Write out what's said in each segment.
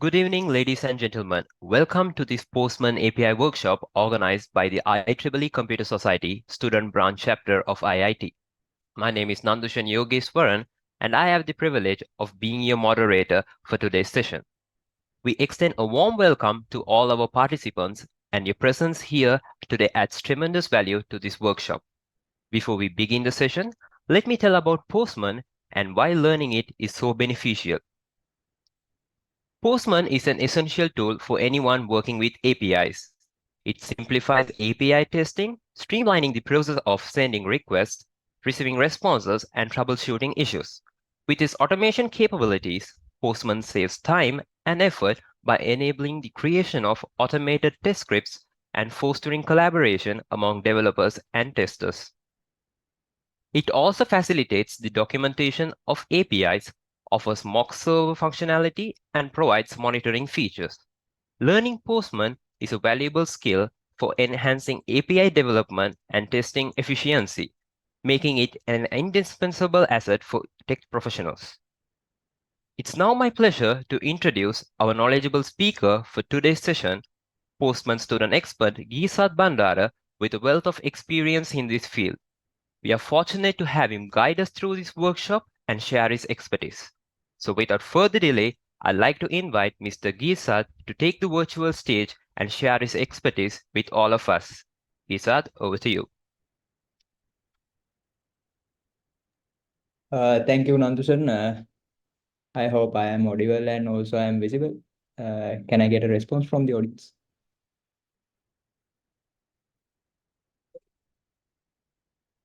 Good evening, ladies and gentlemen. Welcome to this Postman API workshop organized by the IEEE Computer Society Student Branch Chapter of IIT. My name is Nandushan Yogeswaran, and I have the privilege of being your moderator for today's session. We extend a warm welcome to all our participants, and your presence here today adds tremendous value to this workshop. Before we begin the session, let me tell about Postman and why learning it is so beneficial. Postman is an essential tool for anyone working with APIs. It simplifies API testing, streamlining the process of sending requests, receiving responses, and troubleshooting issues. With its automation capabilities, Postman saves time and effort by enabling the creation of automated test scripts and fostering collaboration among developers and testers. It also facilitates the documentation of APIs, offers mock server functionality, and provides monitoring features. Learning Postman is a valuable skill for enhancing API development and testing efficiency, making it an indispensable asset for tech professionals. It's now my pleasure to introduce our knowledgeable speaker for today's session, Postman Student Expert Geesad Bandara, with a wealth of experience in this field. We are fortunate to have him guide us through this workshop and share his expertise. So without further delay, I'd like to invite Mr. Geesad to take the virtual stage and share his expertise with all of us. Geesad, over to you. Thank you, Nandushan. I hope I am audible and also I am visible. Can I get a response from the audience?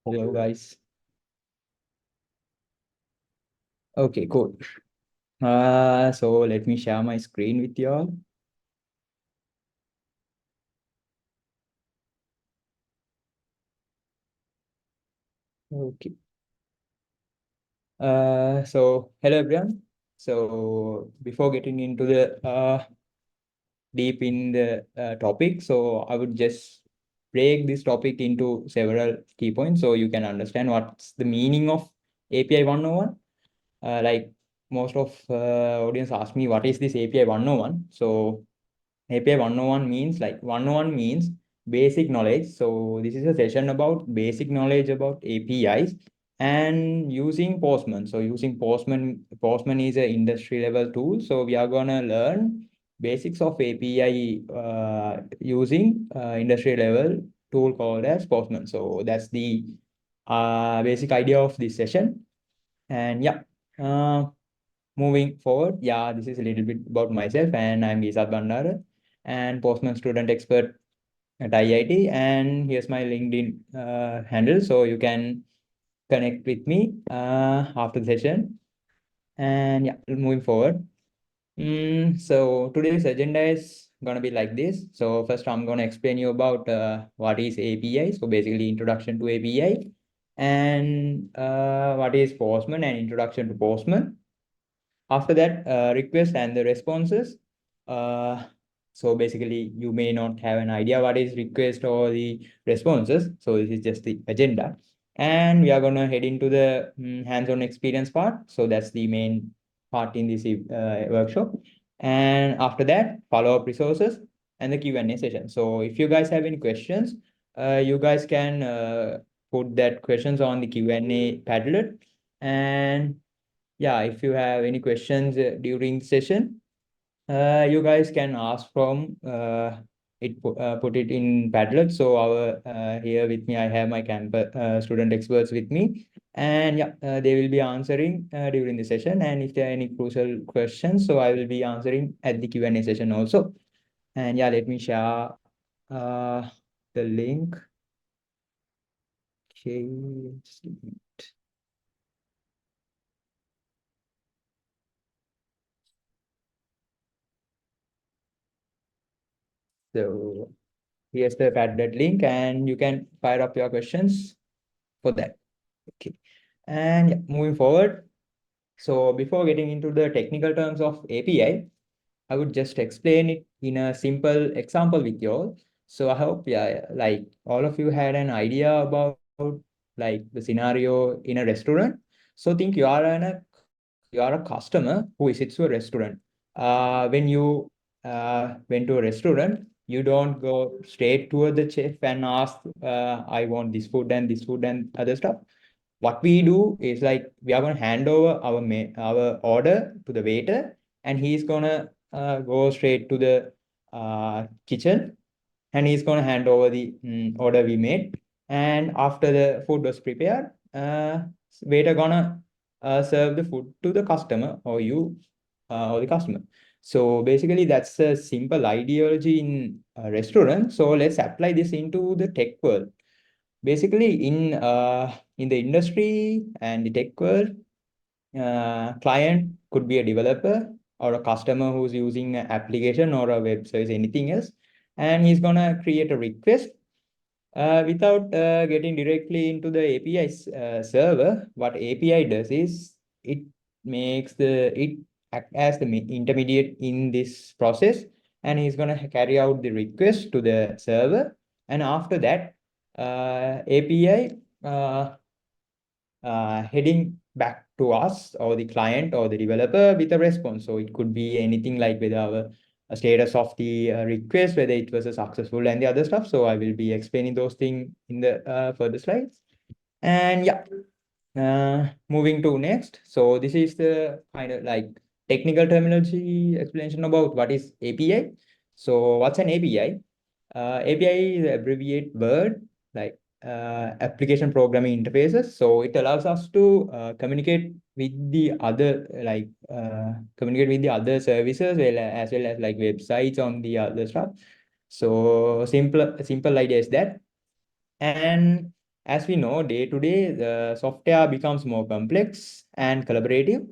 Hello, guys. Okay, cool. So let me share my screen with you all. Okay. So hello everyone. So before getting into the deep in the topic, so I would just break this topic into several key points so you can understand what's the meaning of API 101. Like most of audience ask me what is this API 101. So API 101 means 101 means basic knowledge. So this is a session about basic knowledge about APIs and using Postman. So using Postman is an industry level tool. So we are gonna learn basics of API using industry level tool called as Postman. So that's the basic idea of this session. And yeah, moving forward, yeah, this is a little bit about myself, and I'm Geesad Bandara and Postman Student Expert at IIT. And here's my LinkedIn handle, so you can connect with me after the session. And yeah, moving forward. So today's agenda is gonna be like this. So first, I'm gonna explain you about what is API. So basically, introduction to API, and what is Postman and introduction to Postman. After that, request and the responses. Uh, so basically, you may not have an idea what is request or the responses. So this is just the agenda. And we are going to head into the hands-on experience part. So that's the main part in this workshop. And after that, follow-up resources and the Q&A session. So if you guys have any questions, you guys can put that questions on the Q&A Padlet. And yeah, if you have any questions during session, you guys can ask from put it in Padlet. So our here with me, I have my campus student experts with me, and yeah, they will be answering during the session. And if there are any crucial questions, so I will be answering at the Q&A session also. And yeah, let me share uh, the link. Okay, just give me so here's the Padlet link, and you can fire up your questions for that. Okay. And yeah, moving forward. So before getting into the technical terms of I would just explain it in a simple example with you all. So I hope, yeah, like all of you had an idea about like the scenario in a restaurant. So think you are a customer who visits to a restaurant. when you went to a restaurant, you don't go straight to the chef and ask, I want this food and other stuff. What we do is like we are going to hand over our order to the waiter, and he's gonna go straight to the kitchen, and he's going to hand over the order we made. And after the food was prepared, waiter gonna serve the food to the customer, or you or the customer. So basically that's a simple ideology in a restaurant. So let's apply this into the tech world. Basically in the industry and the tech world, client could be a developer or a customer who's using an application or a web service, anything else, and he's gonna create a request without getting directly into the API server. What API does is it act as the intermediate in this process, and he's gonna carry out the request to the server, and after that, API heading back to us or the client or the developer with a response. So it could be anything like whether our status of the request, whether it was a successful and the other stuff. So I will be explaining those things in the further slides. And yeah, moving to next. So this is the kind of like technical terminology explanation about what is API. So what's an API? API is an abbreviate word like application programming interfaces. So it allows us to communicate with the other communicate with the other services, as well as like websites on the other stuff. So simple idea is that. And as we know, day to day, the software becomes more complex and collaborative.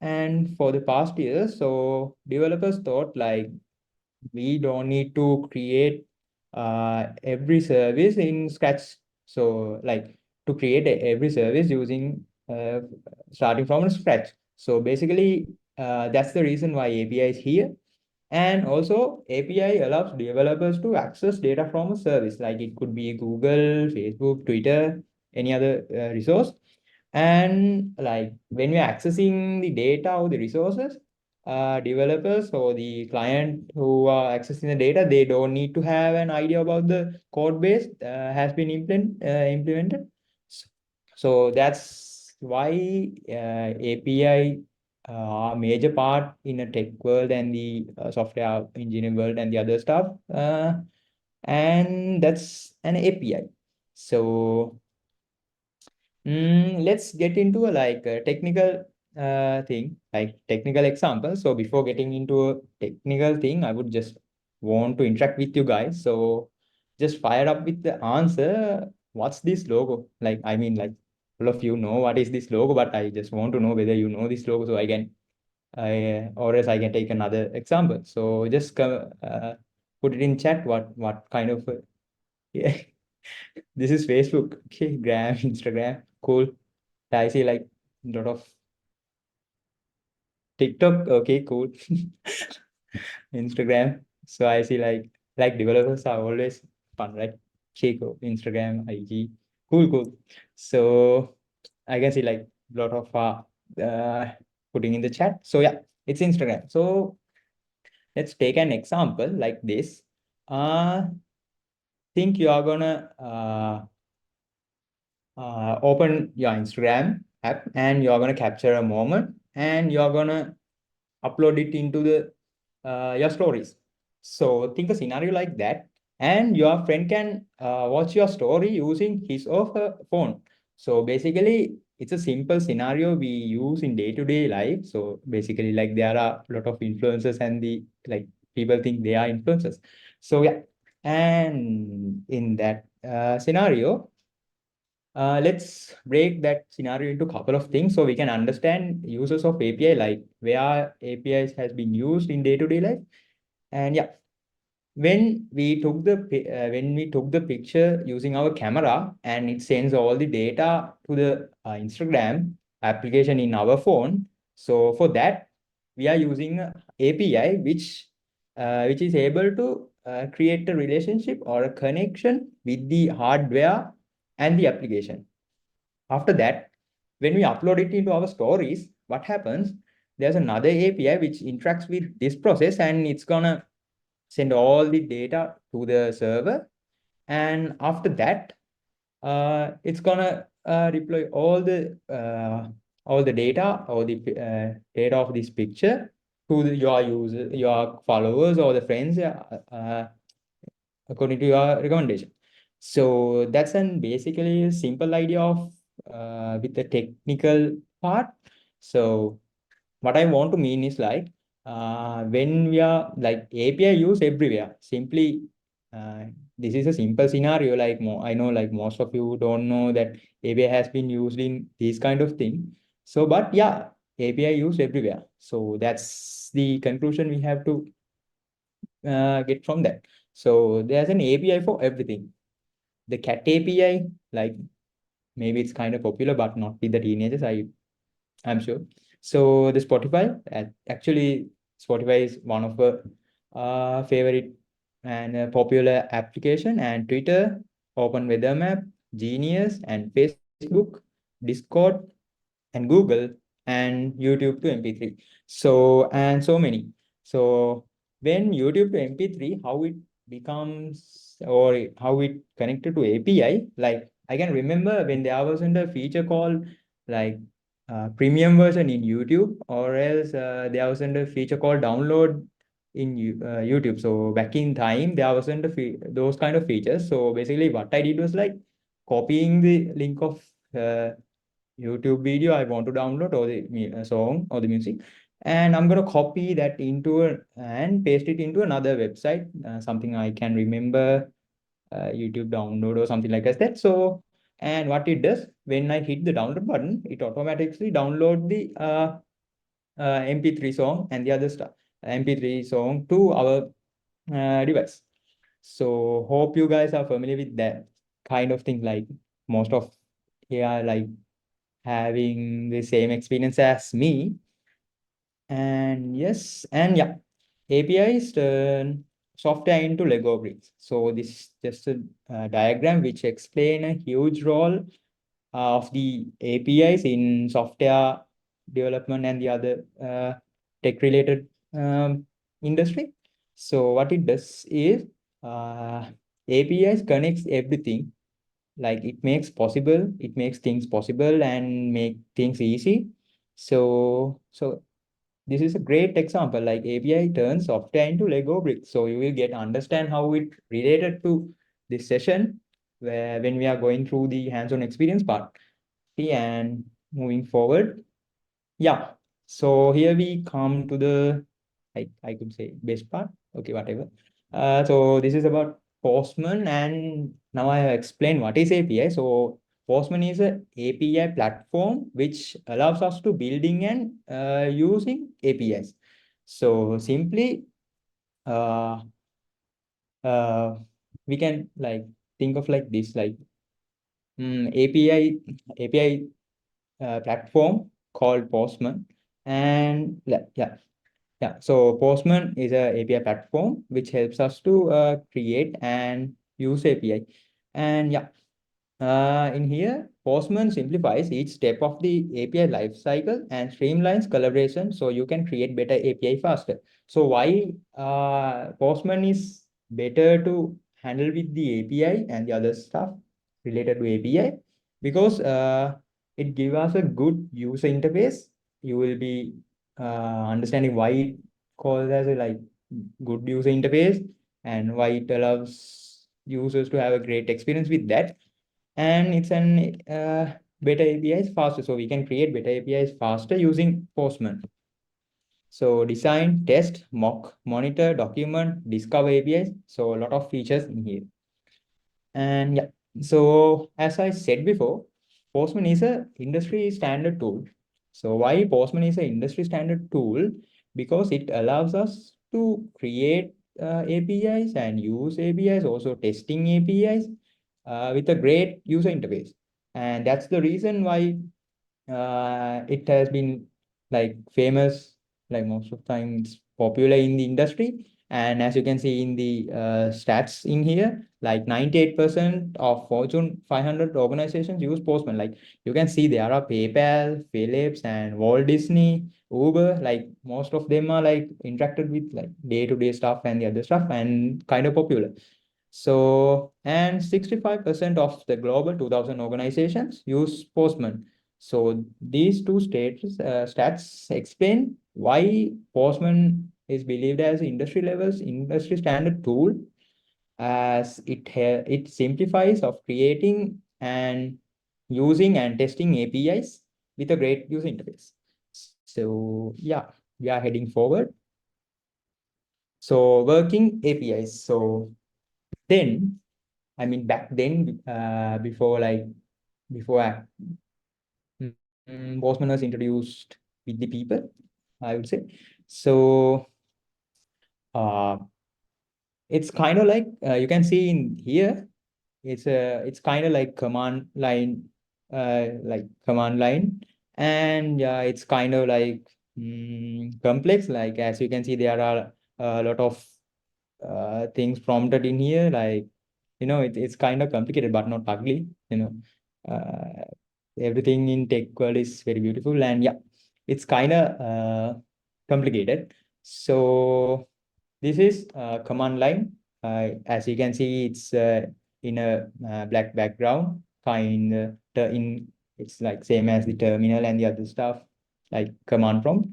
And for the past years, so developers thought like we don't need to create every service in scratch. So like to create every service using starting from scratch. So basically, that's the reason why API is here. And also API allows developers to access data from a service, like it could be Google, Facebook, Twitter, any other resource. And like when we're accessing the data or the resources, developers or the client who are accessing the data, they don't need to have an idea about the code base has been implemented. So that's why API are major part in a tech world and the software engineering world and the other stuff. And that's an API. So let's get into a technical thing, like technical example. So before getting into a technical thing, I would just want to interact with you guys. So just fire up with the answer. What's this logo? Like, I mean, like all of you know what is this logo, but I just want to know whether you know this logo so or else I can take another example. So just put it in chat. What kind of yeah. This is Facebook. Okay, Gram, Instagram. Cool. I see like a lot of TikTok. Okay, cool. Instagram. So I see like developers are always fun, right? Okay, cool. Instagram, IG. Cool, cool. So I can see like a lot of putting in the chat. So yeah, it's Instagram. So let's take an example like this. Think you are gonna open your Instagram app, and you're going to capture a moment, and you're going to upload it into the your stories. So think a scenario like that, and your friend can watch your story using his or her phone. So basically, it's a simple scenario we use in day-to-day life. So basically, like there are a lot of influencers, and the like people think they are influencers. So yeah, and in that scenario, let's break that scenario into a couple of things so we can understand uses of API, like where APIs has been used in day-to-day life. And yeah, when we took the picture using our camera, and it sends all the data to the Instagram application in our phone. So for that, we are using a API which is able to create a relationship or a connection with the hardware and the application. After that, when we upload it into our stories, what happens? there's another API which interacts with this process, and it's gonna send all the data to the server. And after that, it's gonna deploy all the data or the data of this picture to your users, your followers, or the friends, according to your recommendation. So that's an basically a simple idea of with the technical part. So what I want to mean is like when we are like API use everywhere, simply this is a simple scenario. Like I know like most of you don't know that API has been used in these kind of thing. So, but yeah, API used everywhere. So that's the conclusion we have to get from that. So there's an API for everything. The cat API, like maybe it's kind of popular, but not with the teenagers. I'm sure. So the Spotify, actually, Spotify is one of the favorite and popular application, and Twitter, Open Weather Map, Genius, and Facebook, Discord, and Google, and YouTube to MP3. So, and so many. So when YouTube to MP3, how it becomes or how it connected to API, like I can remember when there wasn't a feature called like premium version in YouTube, or else there wasn't a feature called download in YouTube. So back in time, there wasn't those kind of features. So basically, what I did was like copying the link of YouTube video I want to download, or the song or the music, and I'm gonna copy that and paste it into another website, something I can remember, YouTube download or something like that. So, and what it does when I hit the download button, it automatically download the MP3 song and the other stuff, MP3 song to our device. So hope you guys are familiar with that kind of thing. Like most of here, like having the same experience as me. And yes, and yeah, APIs turn software into Lego bricks. So this is just a diagram which explain a huge role of the APIs in software development and the other tech related industry. So what it does is APIs connects everything, like it makes things possible and make things easy. So this is a great example, like API turns software into Lego bricks. So you will get understand how it related to this session, where when we are going through the hands-on experience part. And moving forward, yeah. So here we come to the, I could say best part. Okay, whatever. So this is about Postman, and now I have explained what is API. So Postman is a API platform which allows us to building and using APIs. So simply, uh, uh, we can like think of like this, like API platform called Postman, and yeah. So Postman is a API platform which helps us to create and use API. And yeah, in here, Postman simplifies each step of the API lifecycle and streamlines collaboration so you can create better API faster. So why Postman is better to handle with the API and the other stuff related to API? Because it gives us a good user interface. You will be understanding why it calls as a like good user interface, and why it allows users to have a great experience with that. And it's an better APIs faster. So we can create better APIs faster using Postman. So design, test, mock, monitor, document, discover APIs. So a lot of features in here. And yeah, so as I said before, Postman is a industry standard tool. So why Postman is an industry standard tool? Because it allows us to create APIs and use APIs, also testing APIs with a great user interface. And that's the reason why it has been like famous, like most of the time it's popular in the industry. And as you can see in the stats in here, like 98% of Fortune 500 organizations use Postman. Like you can see there are PayPal, Philips, and Walt Disney, Uber. Like most of them are like interacted with like day-to-day stuff and the other stuff and kind of popular. So, and 65% of the global 2000 organizations use Postman. So these two stats explain why Postman is believed as industry levels, industry standard tool, as it simplifies of creating and using and testing APIs with a great user interface. So yeah, we are heading forward. So working APIs. So then, I mean, back then, before Postman was introduced with the people, I would say. So uh, it's kind of like you can see in here, it's kind of like command line, and it's kind of like complex. Like as you can see, there are a lot of things prompted in here, like it's kind of complicated but not ugly. uh, Everything in tech world is very beautiful, and yeah, it's kind of complicated. So this is command line. As you can see, it's in a black background, in it's like same as the terminal and the other stuff, like command prompt.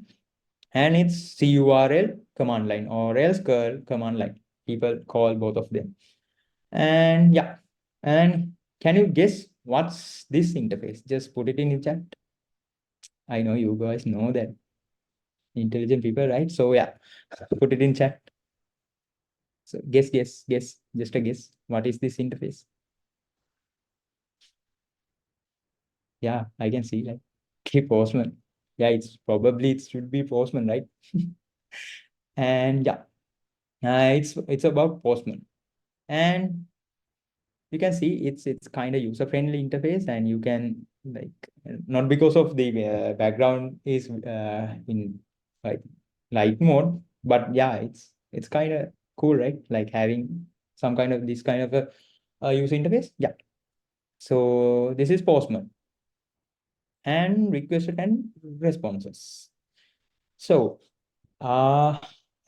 And it's curl command line or else curl command line. People call both of them. And yeah, and can you guess what's this interface? Just put it in the chat. I know you guys know that, intelligent people, right? So yeah, put it in chat. So guess, just a guess. What is this interface? Yeah, I can see like Postman. Yeah, it should be Postman, right? And yeah, it's about Postman. And you can see it's kind of user friendly interface, and you can like, not because of the background is in like light mode, but yeah, it's kind of cool, right? Like having some kind of this kind of a user interface. Yeah. So this is Postman and requested and responses. So uh,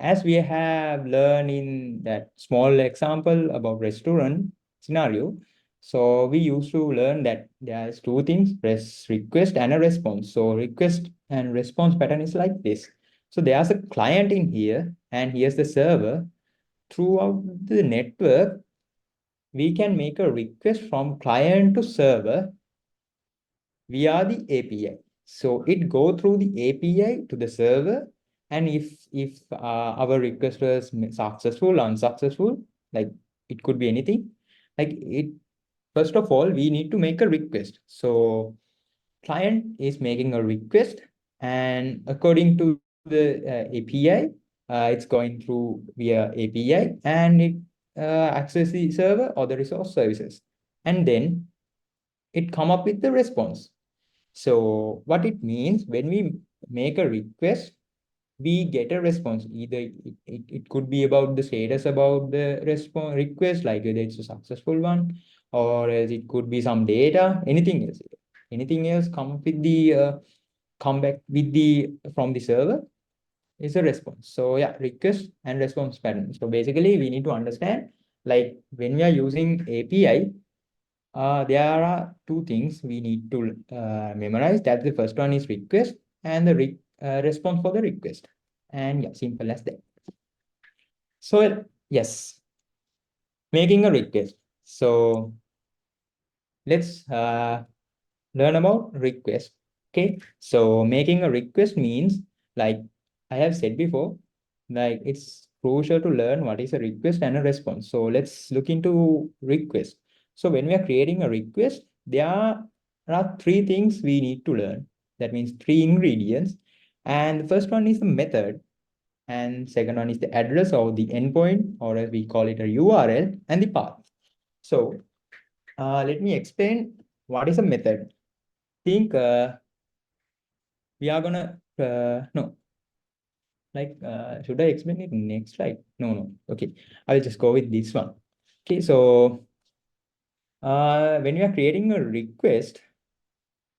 as we have learned in that small example about restaurant scenario, so we used to learn that there's two things, request and a response. So request and response pattern is like this. So there's a client in here, and here's the server. Throughout the network, we can make a request from client to server via the API. So it go through the API to the server, and if our request was successful, unsuccessful, like it could be anything. Like it, first of all, we need to make a request. So client is making a request, and according to the API, it's going through via API, and it access the server or the resource services, and then it come up with the response. So what it means, when we make a request, we get a response. Either it could be about the status about the response request, like whether it's a successful one, or else it could be some data, anything else. Anything else come back with the from the server is a response. So yeah, request and response pattern. So basically we need to understand, like when we are using API, there are two things we need to memorize. That the first one is request and the response for the request. And yeah, simple as that. So yes, making a request. So let's learn about request. Okay, so making a request means, like I have said before, like it's crucial to learn what is a request and a response. So let's look into request. So when we are creating a request, there are three things we need to learn. That means three ingredients. And the first one is the method, and second one is the address or the endpoint, or as we call it a URL, and the path. So let me explain what is a method. Think we are gonna no should I explain it next slide? No. Okay, I'll just go with this one. Okay, so when you are creating a request,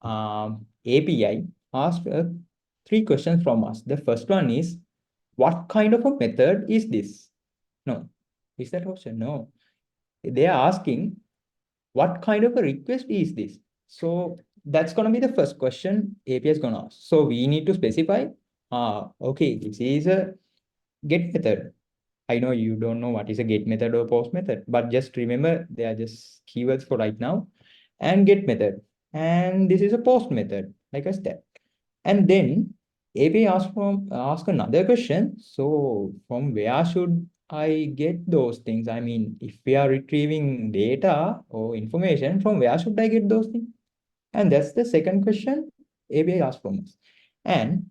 API asks 3 questions from us. The first one is, what kind of a method is this? No. Is that question? No. They are asking, what kind of a request is this? So that's going to be the first question API is going to ask. So we need to specify, okay, this is a get method. I know you don't know what is a get method or post method, but just remember they are just keywords for right now. And get method. And this is a post method, like I said. And then API ask another question. So from where should I get those things? I mean, if we are retrieving data or information, from where should I get those things? And that's the second question API asks from us. And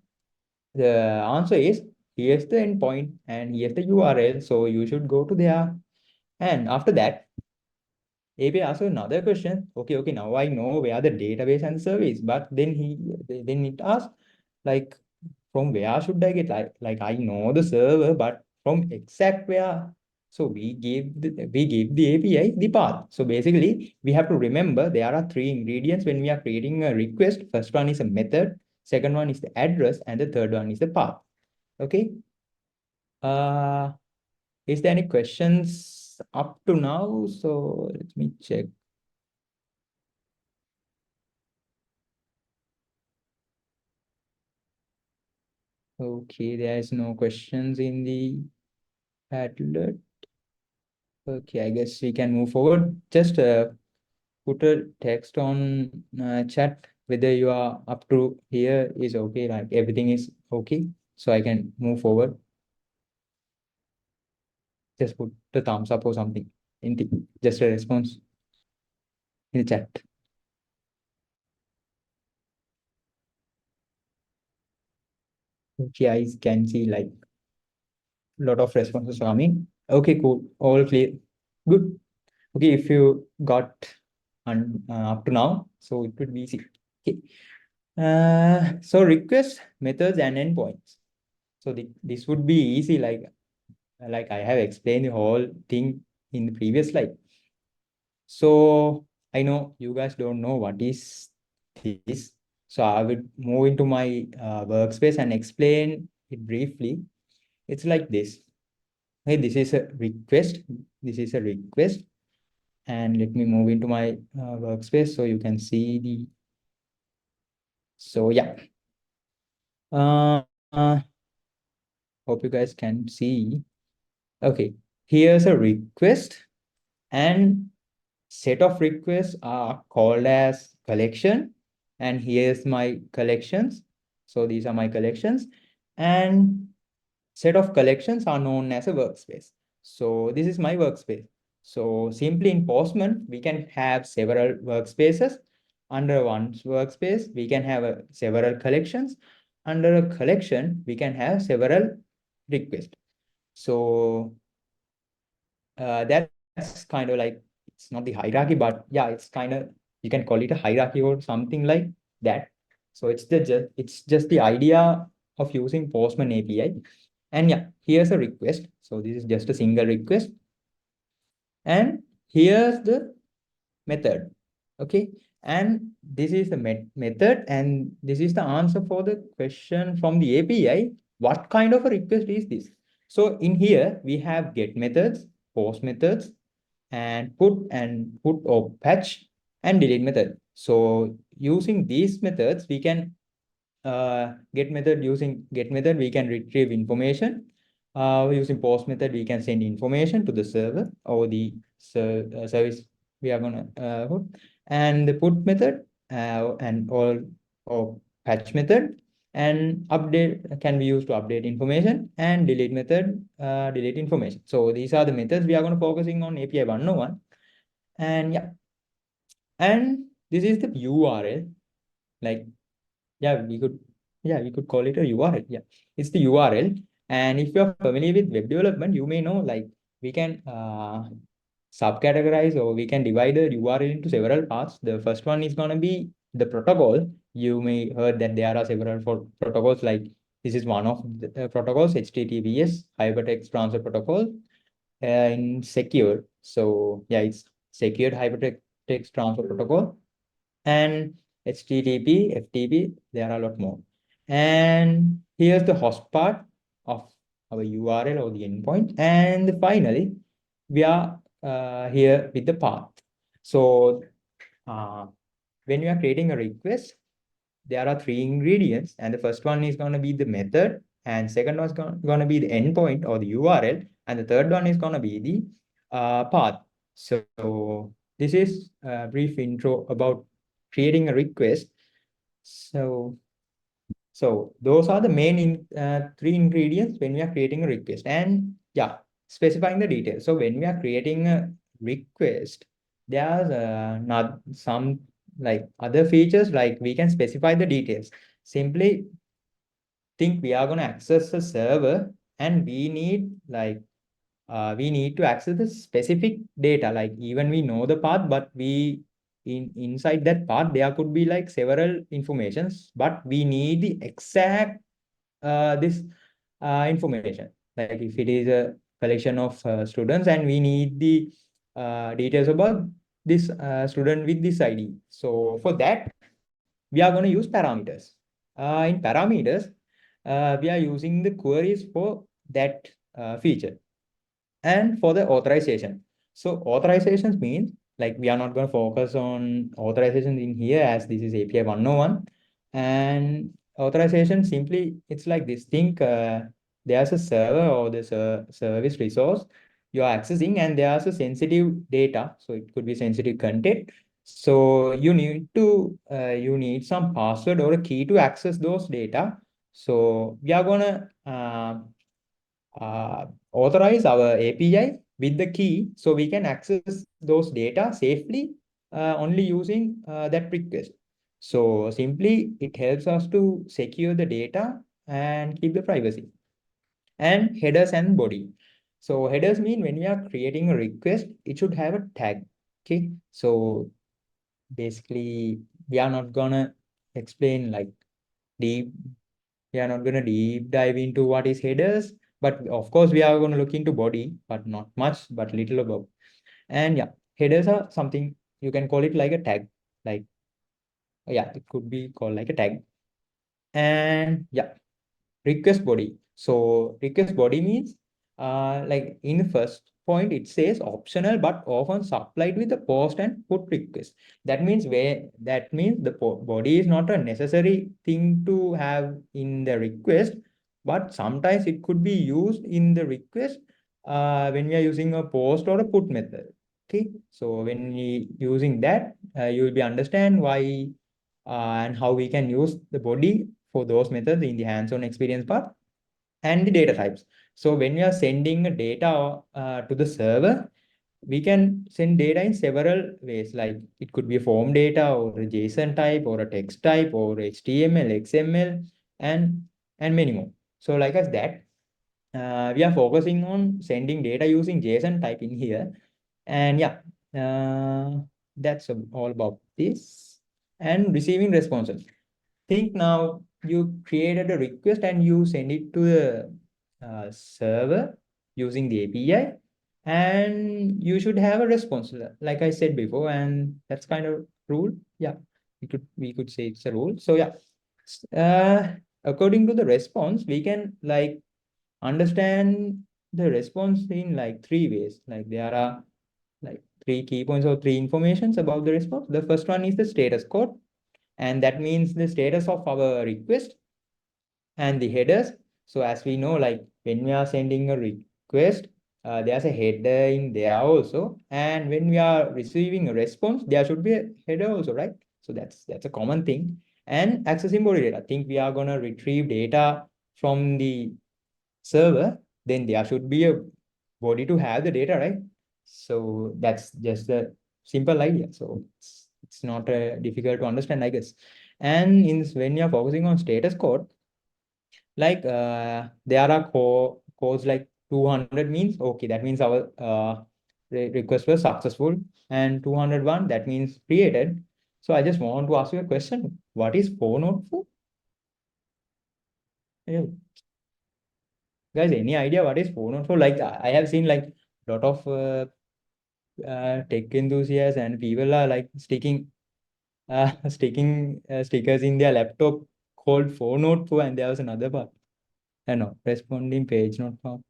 the answer is, here's the endpoint and here's the URL. So you should go to there. And after that, API asks another question. Okay, now I know where the database and service, but then it asks, like, from where should I get, like I know the server, but from exact where? So we give the API the path. So basically we have to remember there are 3 ingredients when we are creating a request. First one is a method, second one is the address, and the third one is the path. Okay. Is there any questions up to now? So let me check. Okay, there is no questions in the Padlet. Okay, I guess we can move forward. Just put a text on chat whether you are up to here is okay, like everything is okay, so I can move forward. Just put the thumbs up or something in the, just a response in the chat. Okay, I can see like a lot of responses coming. Okay, cool, all clear, good. Okay, if you got up to now, so it would be easy. Okay. So request methods and endpoints. So this would be easy, like I have explained the whole thing in the previous slide. So I know you guys don't know what is this. So I would move into my workspace and explain it briefly. It's like this. Hey, this is a request. This is a request. And let me move into my workspace so you can see the. So yeah. Uh, uh, Hope you guys can see. Okay, here's a request, and set of requests are called as collection. And here's my collections. So these are my collections, and set of collections are known as a workspace. So this is my workspace. So simply in Postman, we can have several workspaces. Under one workspace, we can have several collections. Under a collection, we can have several requests. So that's kind of like, it's not the hierarchy, but yeah, it's kind of, you can call it a hierarchy or something like that. So it's just the idea of using Postman API. And yeah, here's a request. So this is just a single request. And here's the method. Okay. And this is the method, and this is the answer for the question from the API. What kind of a request is this? So in here, we have get methods, post methods, and put or patch and delete method. So using these methods, we can using get method, we can retrieve information. Using post method, we can send information to the server or the service we are gonna put. And the put method and all or patch method and update can be used to update information, and delete method delete information. So these are the methods we are going to focusing on API 101. And yeah, and this is the URL. Like, yeah, we could call it a URL. Yeah, it's the URL. And if you're familiar with web development, you may know, like, we can subcategorize, or we can divide the URL into several parts. The first one is going to be the protocol. You may heard that there are several protocols, like This is one of the protocols, HTTPS, Hypertext Transfer Protocol, in secure. So yeah, it's secured hypertext transfer protocol, and HTTP, FTP, there are a lot more. And here's the host part of our URL or the endpoint. And finally, we are here with the path. So uh, when you are creating a request, there are three ingredients, and the first one is going to be the method, and second one is going to be the endpoint or the URL, and the third one is going to be the path. So this is a brief intro about creating a request. So those are the main three ingredients when we are creating a request. And yeah, specifying the details. So when we are creating a request, there's not some like other features, like we can specify the details. Simply think we are going to access a server, and we need to access the specific data. Like even we know the path, but we inside that path there could be like several informations, but we need the exact this information. Like if it is a collection of students, and we need the details about this student with this ID. So for that, we are going to use parameters. In parameters, we are using the queries for that feature. And for the authorization, so authorizations means like we are not going to focus on authorizations in here, as this is API 101. And authorization, simply it's like this. Think there's a server or this service resource you are accessing, and there's a sensitive data, so it could be sensitive content. So you need some password or a key to access those data. So we are gonna authorize our API with the key, so we can access those data safely only using that request. So simply it helps us to secure the data and keep the privacy. And headers and body. So headers mean when we are creating a request, it should have a tag. Okay. So basically we are not gonna explain like deep we are not going to deep dive into what is headers, but of course we are going to look into body, but not much, but little above. And yeah, headers are something you can call it like a tag. Like yeah, it could be called like a tag. And yeah, request body. So request body means like in the first point it says optional but often supplied with the post and put request. That means the body is not a necessary thing to have in the request, but sometimes it could be used in the request when we are using a post or a put method. Okay, so when we using that, you will be understand why and how we can use the body for those methods in the hands-on experience part. And the data types. So when we are sending data to the server, we can send data in several ways. Like it could be a form data or a JSON type or a text type or HTML, XML, and many more. So like as that, we are focusing on sending data using JSON type in here. And yeah, that's all about this. And receiving responses. Think now you created a request and you send it to the server using the API, and you should have a response, like I said before, and that's kind of rule. Yeah, we could say it's a rule. So yeah, according to the response, we can like understand the response in like three ways. Like there are like three key points or three informations about the response. The first one is the status code, and that means the status of our request. And the headers, so as we know, like when we are sending a request, there's a header in there also, and when we are receiving a response, there should be a header also, right? So that's a common thing. And accessing body data, I think we are going to retrieve data from the server, then there should be a body to have the data, right? So that's just a simple idea. So it's not difficult to understand, I guess. And when you're focusing on status code, like there are codes like 200 means okay, that means our request was successful, and 201, that means created. So I just want to ask you a question. What is 404? Yeah. Guys, any idea what is 404? Like I have seen like lot of tech enthusiasts and people are like sticking stickers in their laptop called 404, and there was another part. I know, responding page not found.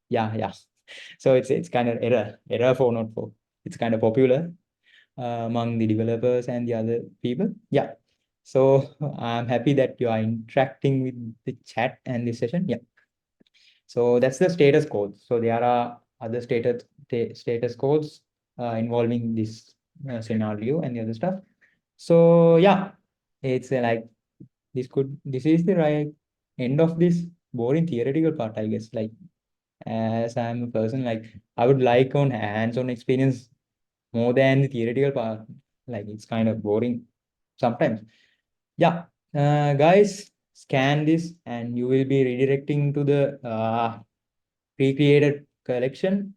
Yeah. So it's kind of error 404. It's kind of popular among the developers and the other people. Yeah. So I'm happy that you are interacting with the chat and this session. Yeah. So that's the status code. So there are other status codes involving this scenario and the other stuff. So yeah, it's like this is the right end of this boring theoretical part, I guess. Like as I'm a person, like I would like on hands-on experience more than the theoretical part. Like it's kind of boring sometimes. Yeah, guys, scan this and you will be redirecting to the pre-created collection,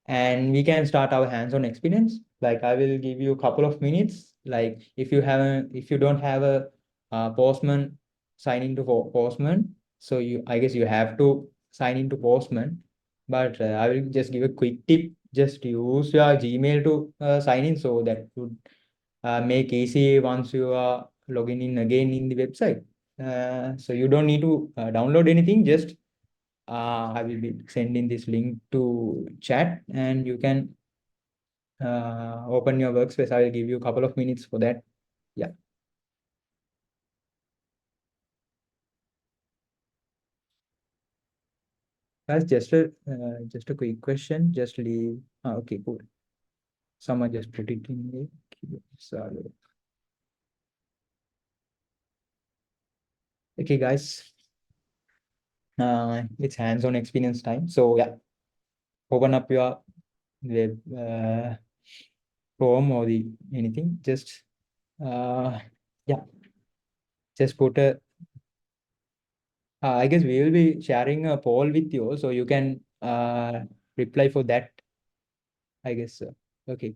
and we can start our hands-on experience. Like I will give you a couple of minutes. Like if you don't have a Postman, sign into Postman. So I guess you have to sign into Postman. But I will just give a quick tip. Just use your Gmail to sign in, so that would make easy once you are logging in again in the website. So you don't need to download anything. Just I will be sending this link to chat, and you can open your workspace. I will give you a couple of minutes for that. Yeah, that's just a quick question. Just leave. Okay, cool. Someone just put it in there. Sorry. Okay, guys. It's hands-on experience time. So yeah, open up your web Chrome or the anything. Just yeah, just put a I guess we will be sharing a poll with you, so you can reply for that, I guess. Okay.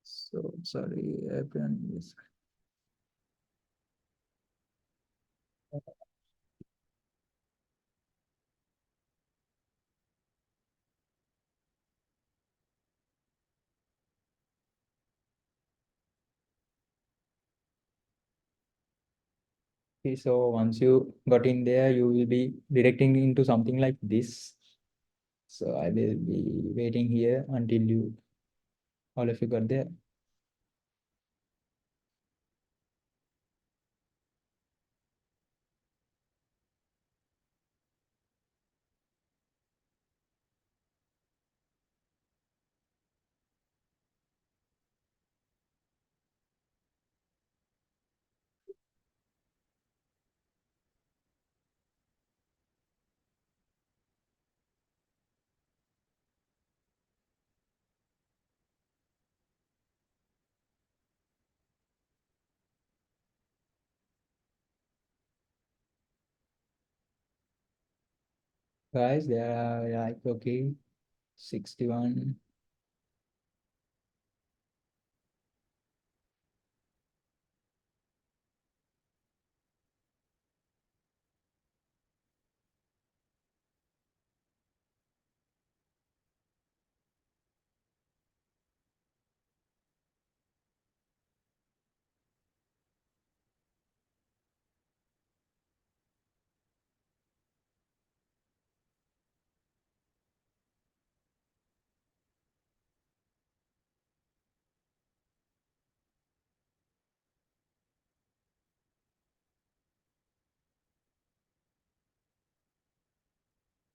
So sorry, everyone. Yes. Okay, so once you got in there, you will be directing into something like this. So I will be waiting here until all of you got there. Guys, there are like, okay, 61.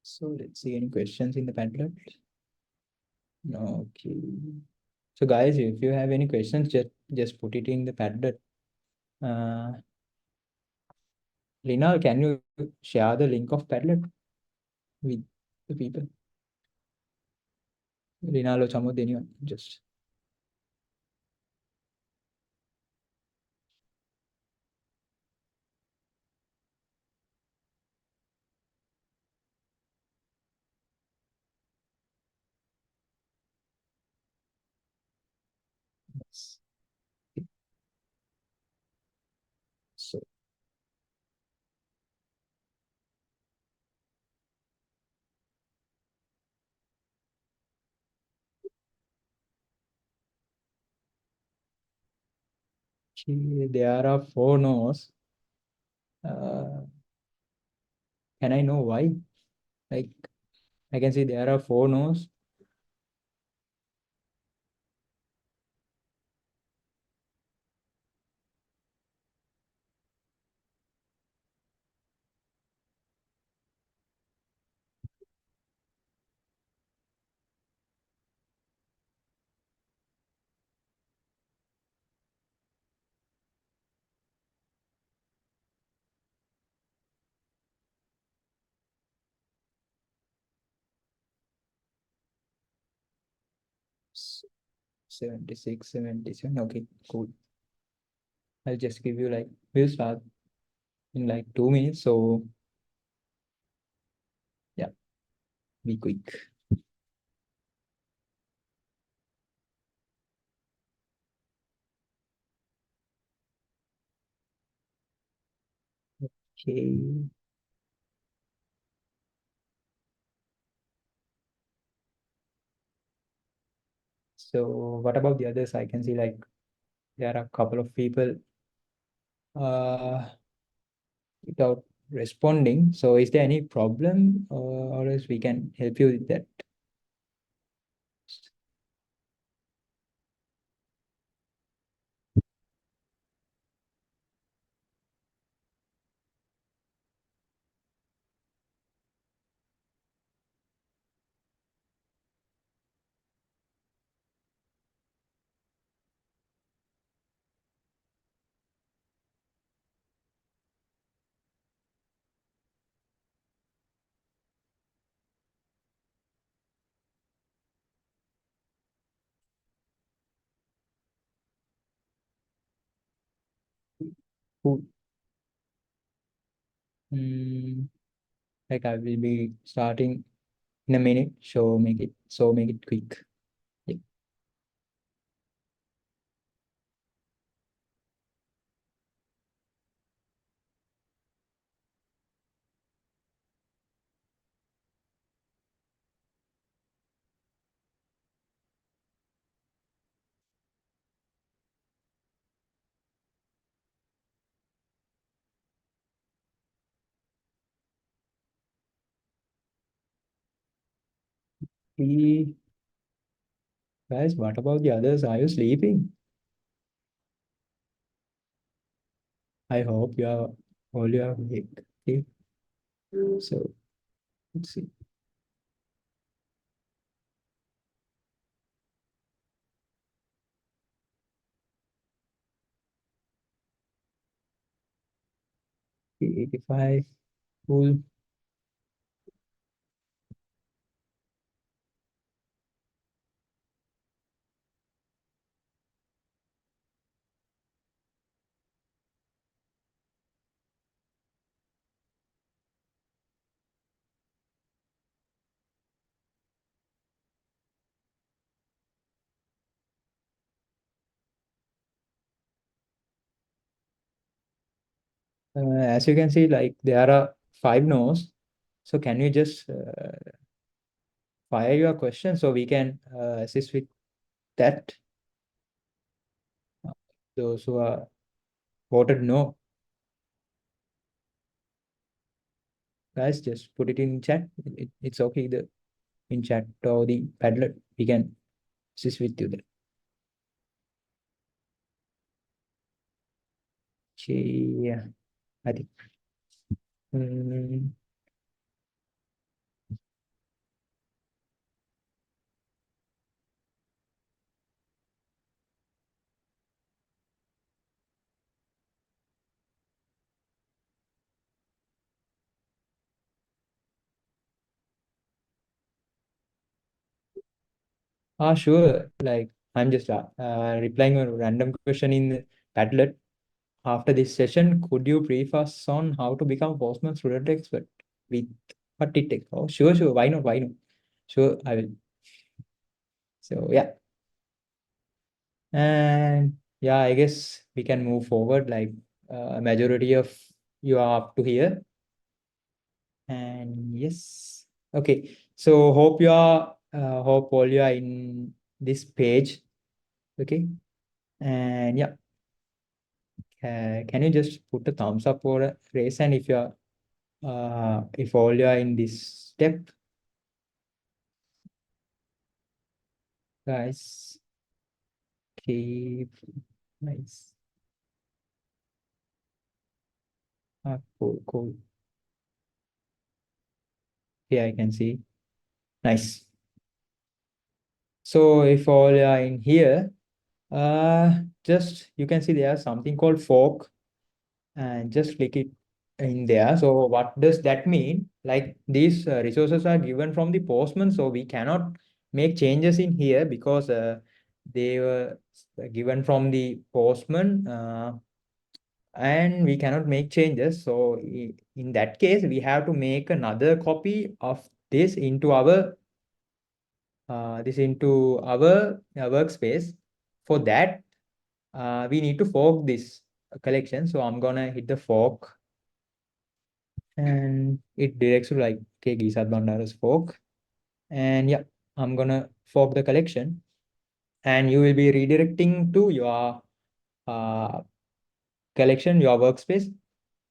So let's see any questions in the Padlet. No, okay. So guys, if you have any questions, just put it in the Padlet. Uh, Lina, can you share the link of Padlet with the people? Lina, Chamud, anyone? Just There are four no's. Can I know why? Like, I can see there are four no's. 76, 77. Okay, cool. I'll just give you like, we'll start in like 2 minutes. So yeah, be quick. Okay. So what about the others? I can see like there are a couple of people without responding. So is there any problem or else we can help you with that? Cool. Hmm. Like I will be starting in a minute. So make it quick. Yeah. We- Guys, what about the others? Are you sleeping? I hope you are awake. Okay. So let's see. 85. Cool. As you can see, like there are five no's. So can you just fire your question so we can assist with that? Those who are voted no, guys, just put it in chat. It's okay either in chat or the Padlet. We can assist with you there. Okay, yeah, I think. Mm, sure. Like I'm just replying a random question in Padlet. After this session, could you brief us on how to become a Postman Student Expert with what it takes? Oh, sure, sure. Why not? Why not? Sure, I will. So yeah, and yeah, I guess we can move forward. Like majority of you are up to here, and yes, okay. So hope all you are in this page, okay, and yeah. can you just put a thumbs up or a raise hand if you're if all you are in this step, guys? Keep nice. Cool, cool. Here I can see. Nice. So if all you are in here, just you can see there's something called fork, and just click it in there. So what does that mean? Like these resources are given from the postman, so we cannot make changes in here because they were given from the postman, and we cannot make changes. So in that case, we have to make another copy of this into our workspace. For that, we need to fork this collection. So I'm gonna hit the fork, and it directs to like, okay, Geesad Bandara's fork. And yeah, I'm gonna fork the collection, and you will be redirecting to your uh, collection, your workspace,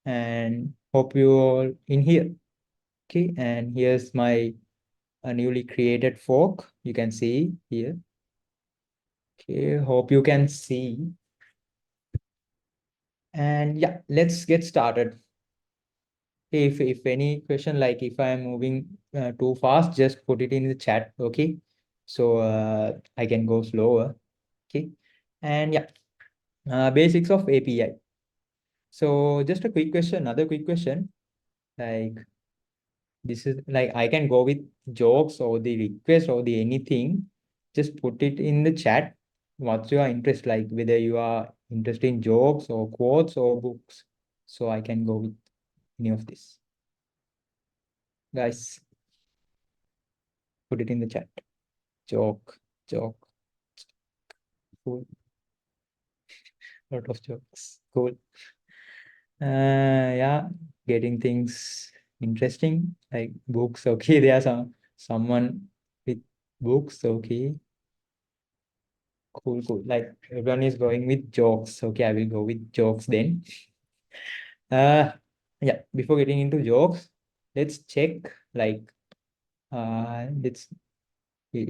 and hope you all in here. Okay, and here's my newly created fork. You can see here. Okay, hope you can see. And yeah, let's get started. If any question, like if I'm moving too fast, just put it in the chat, okay? So I can go slower, okay? And yeah, basics of API. So just a quick question, another quick question, like this is like I can go with jokes or the request or the anything. Just put it in the chat. What's your interest, like whether you are interested in jokes or quotes or books. So I can go with any of this. Guys, put it in the chat. Joke, joke, cool. Lot of jokes, cool. Yeah, getting things interesting, like books. Okay, there are someone with books. Okay, cool, cool. Like everyone is going with jokes. Okay, I will go with jokes then. Yeah. Before getting into jokes, let's check. Like, let's.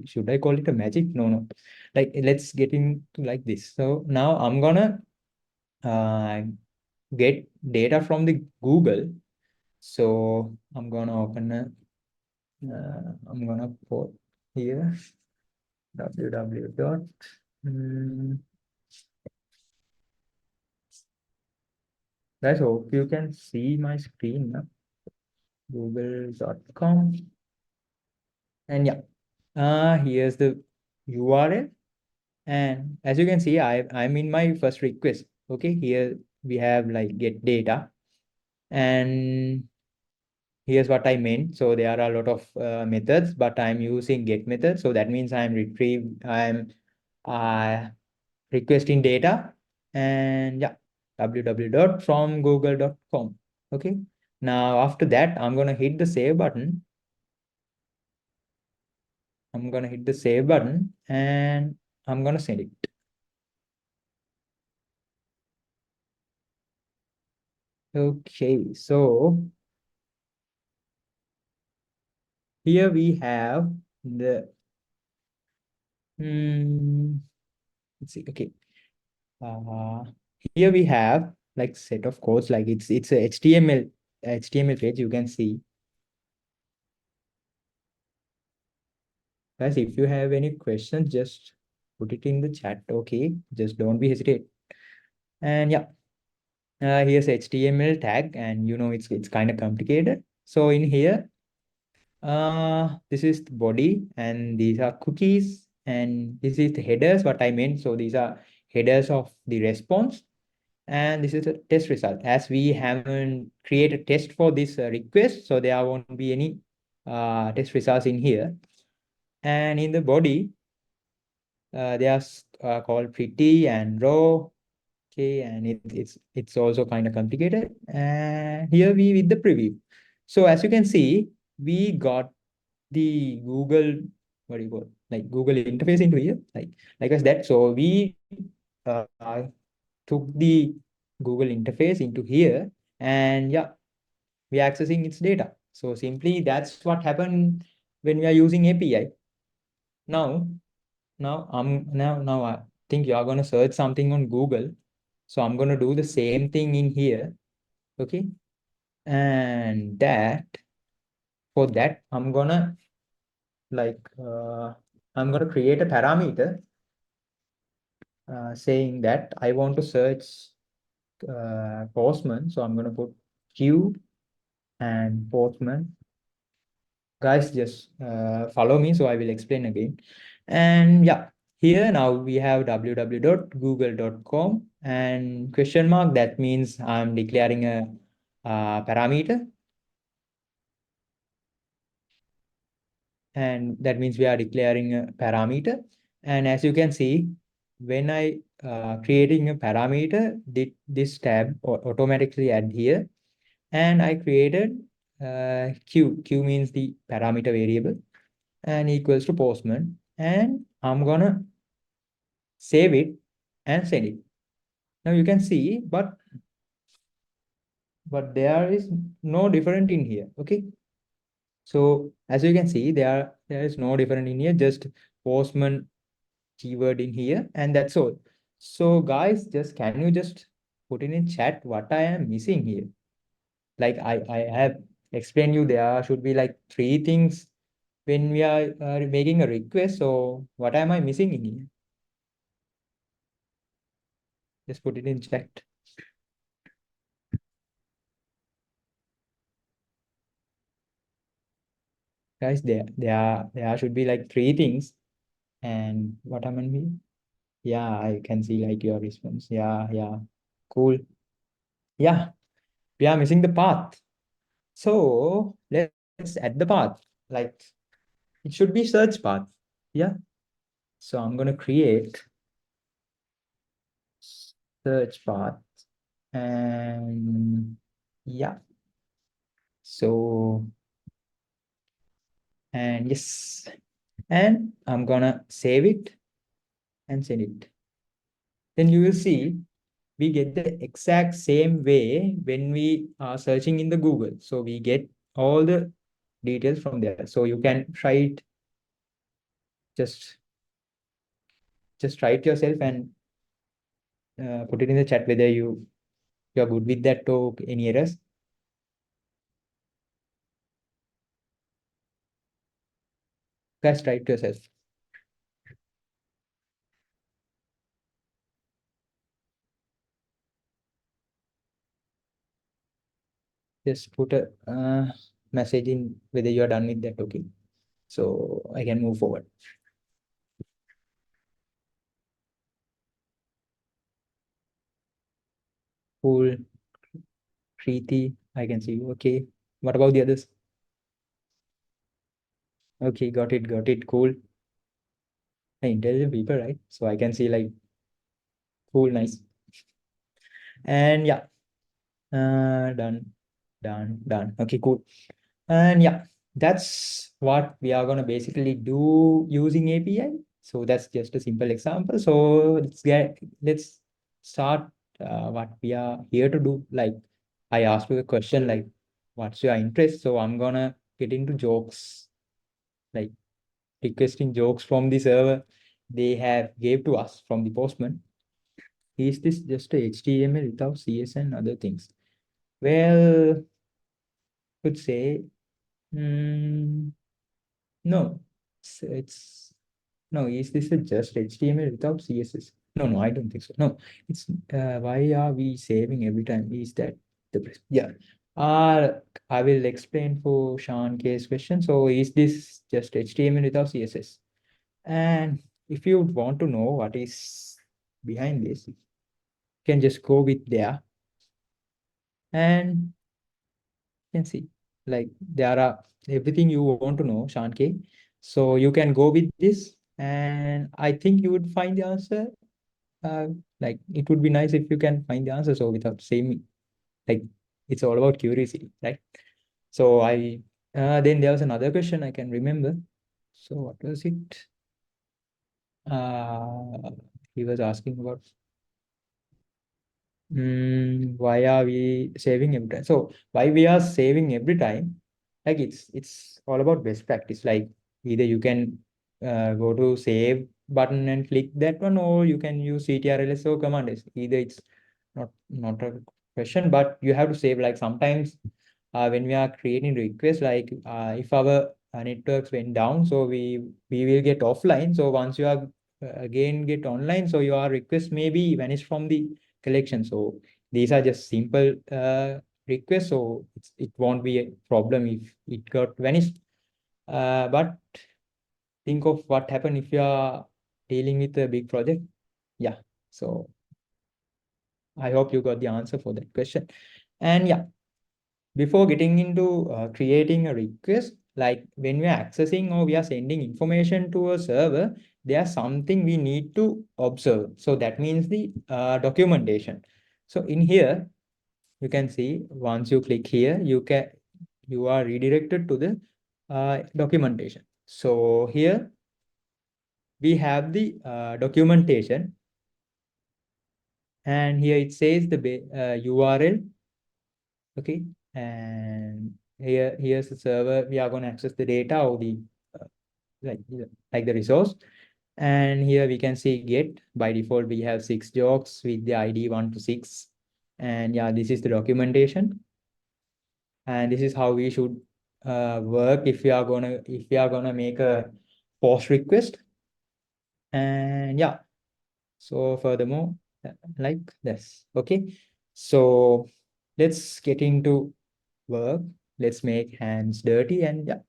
Should I call it a magic? No, no. Like, let's get into like this. So now I'm gonna uh get data from the Google. So I'm gonna open I'm gonna put here www dot guys, hope you can see my screen now. Google.com, and yeah, here's the URL, and as you can see, I'm in my first request. Okay, here we have like get data, and here's what I meant. So there are a lot of methods, but I'm using get method. So that means I'm uh, requesting data, and yeah, www.fromgoogle.com. Okay. Now after that, I'm gonna hit the save button. And I'm gonna send it. Okay, so here we have the let's see. Okay, uh, here we have like set of codes, like it's a HTML page. You can see, guys. If you have any questions, just put it in the chat. Okay, just don't be hesitate. And yeah, here's HTML tag, and you know it's kind of complicated. So in here, this is the body, and these are cookies, and this is the headers, what I meant. So these are headers of the response, and this is a test result. As we haven't created test for this request, so there won't be any test results in here. And in the body, they are called pretty and raw. Okay, and it's also kind of complicated. And here we with the preview. So as you can see, we got the Google, what do you call, like Google interface into here, like as that. So we uh, took the Google interface into here, and yeah, we are accessing its data. So simply that's what happened when we are using API. Now, now I think you are gonna search something on Google. So I'm gonna do the same thing in here. Okay. And for that, like I'm gonna create a parameter saying that I want to search Postman. So I'm gonna put Q and Postman. Guys, just follow me, so I will explain again. And yeah, here now we have www.google.com and question mark. That means I'm declaring a parameter, and that means we are declaring a parameter. And as you can see, when I creating a parameter, this tab automatically add here, and I created q means the parameter variable, and equals to Postman, and I'm gonna save it and send it. Now you can see, but there is no different in here. Okay, so as you can see, there is no different in here, just Postman keyword in here, and that's all. So guys, just can you just put in chat what I am missing here? Like I have explained you, there should be like three things when we are making a request. So what am I missing in here? Just put it in chat. Guys, there should be like three things. And what am I missing? Yeah, I can see like your response. Yeah, cool. Yeah, we are missing the path. So let's add the path. Like it should be search path. Yeah. So I'm gonna create search path, and yeah. So, and yes, and I'm gonna save it and send it. Then you will see we get the exact same way when we are searching in the Google. So we get all the details from there. So you can try it, just try it yourself, and put it in the chat whether you're good with that or any errors. Guys, try it yourself. Just put a message in whether you are done with that. Okay, so I can move forward. Cool. Preeti, I can see you. Okay, what about the others? Okay, got it, cool. Hey, intelligent people, right? So I can see like cool, nice. And yeah, done. Okay, cool. And yeah, that's what we are gonna basically do using API. So that's just a simple example. So let's start what we are here to do. Like I asked you a question like, what's your interest? So I'm gonna get into jokes, like requesting jokes from the server they have gave to us from the Postman. Is this just a HTML without CS and other things? Well, could say, no, it's no. Is this a just HTML without CSS? No, I don't think so. No, it's why are we saving every time? Is that yeah? Uh, I will explain for Sean K's question. So is this just HTML without CSS? And if you want to know what is behind this, you can just go with there, and you can see like there are everything you want to know, Shanke. So you can go with this, and I think you would find the answer. Uh, like it would be nice if you can find the answer. So without saying, like it's all about curiosity, right? So I then there was another question I can remember. So what was it? Uh, he was asking about. Why are we saving every time? So why we are saving every time? Like it's all about best practice. Like either you can go to save button and click that one, or you can use CTRLS or command S. Either it's not a question, but you have to save. Like sometimes when we are creating requests, like if our networks went down, so we will get offline. So once you are again get online, so your request may be vanished from the collection. So these are just simple requests, so it won't be a problem if it got vanished. But think of what happened if you are dealing with a big project. Yeah, so I hope you got the answer for that question. And yeah, before getting into creating a request, like when we are accessing or we are sending information to a server, there's something we need to observe. So that means the documentation. So in here, you can see once you click here, you are redirected to the documentation. So here we have the documentation, and here it says the URL. Okay, and here's the server. We are going to access the data or the uh, like like the resource. And here we can see get. By default we have 6 jokes with the ID 1 to 6. And yeah, this is the documentation, and this is how we should work if we are gonna make a post request. And yeah, so furthermore, like this. Okay, so let's get into work. Let's make hands dirty, and yeah,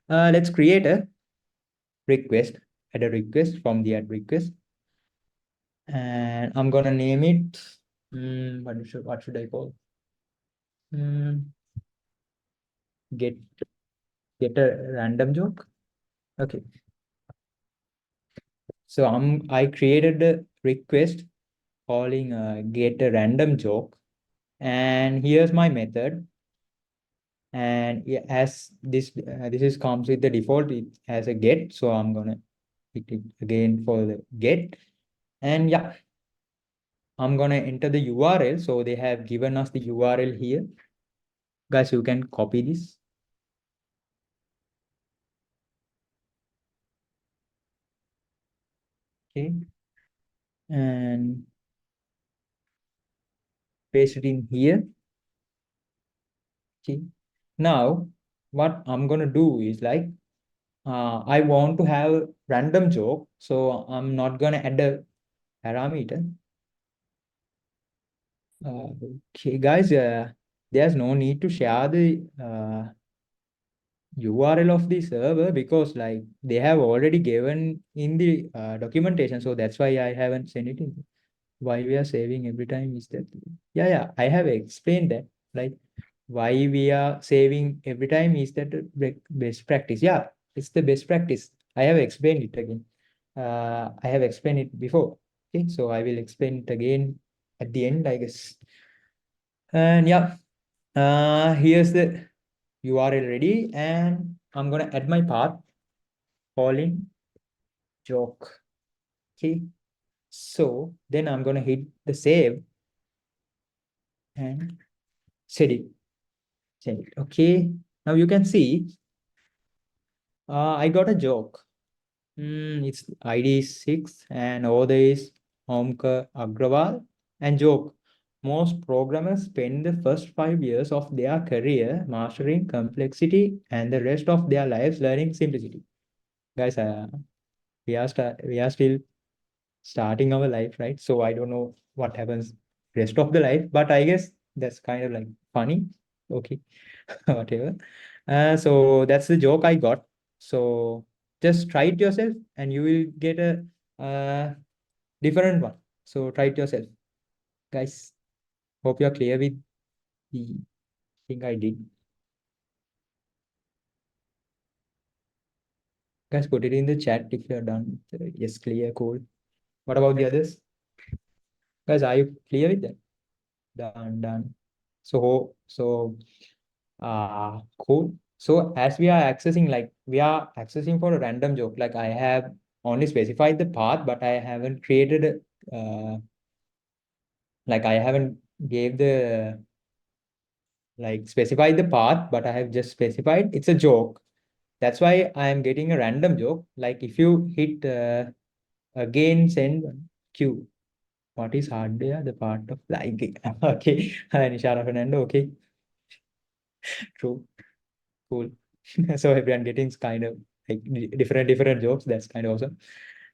let's create a request. Add a request from the add request, and I'm gonna name it. What should I call? Mm, get get a random joke. Okay, so I created a request calling get a random joke, and here's my method. And as this is comes with the default, it has a get, so I'm gonna hit it again for the get. And yeah, I'm gonna enter the URL. So they have given us the URL here. Guys, you can copy this. Okay, and paste it in here. Okay, now what I'm gonna do is like I want to have a random joke, so I'm not gonna add a parameter. Okay, guys, there's no need to share the URL of the server because like they have already given in the documentation, so that's why I haven't sent it in. Why we are saving every time is that, yeah, I have explained that, like why we are saving every time is that best practice. Yeah, it's the best practice. I have explained it again. I have explained it before. Okay, so I will explain it again at the end, I guess. And yeah, here's the URL ready, and I'm gonna add my path calling joke. Okay, so then I'm gonna hit the save and set it. Set it. Okay, now you can see I got a joke. Its ID is 6 and order is Omkar Agrawal. And joke. Most programmers spend the first 5 years of their career mastering complexity and the rest of their lives learning simplicity. Guys, we are still starting our life, right? So I don't know what happens rest of the life, but I guess that's kind of like funny. Okay, whatever. So that's the joke I got. So just try it yourself, and you will get a different one. So try it yourself, guys. Hope you're clear with the thing I did. Guys, put it in the chat if you're done. Yes, clear, cool. What about the others? Guys, are you clear with that? Done. So cool. So as we are accessing, like we are accessing for a random joke, like I have only specified the path, but I haven't created like I haven't gave the like specified the path, but I have just specified it's a joke. That's why I am getting a random joke. Like if you hit again send Q. What is hard there? The part of like okay. Nishara Fernando. Okay, true, cool. So everyone getting kind of like different jokes. That's kind of awesome.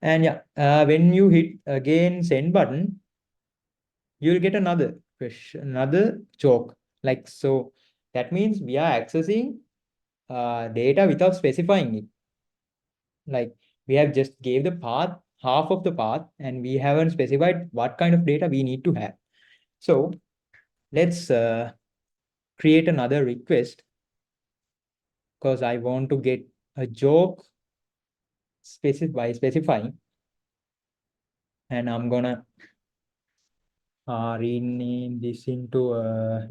And yeah, when you hit again send button, you'll get another question, another joke. Like so, that means we are accessing data without specifying it. Like we have just gave the path, half of the path, and we haven't specified what kind of data we need to have. So let's create another request because I want to get a joke by specifying, and I'm gonna rename this into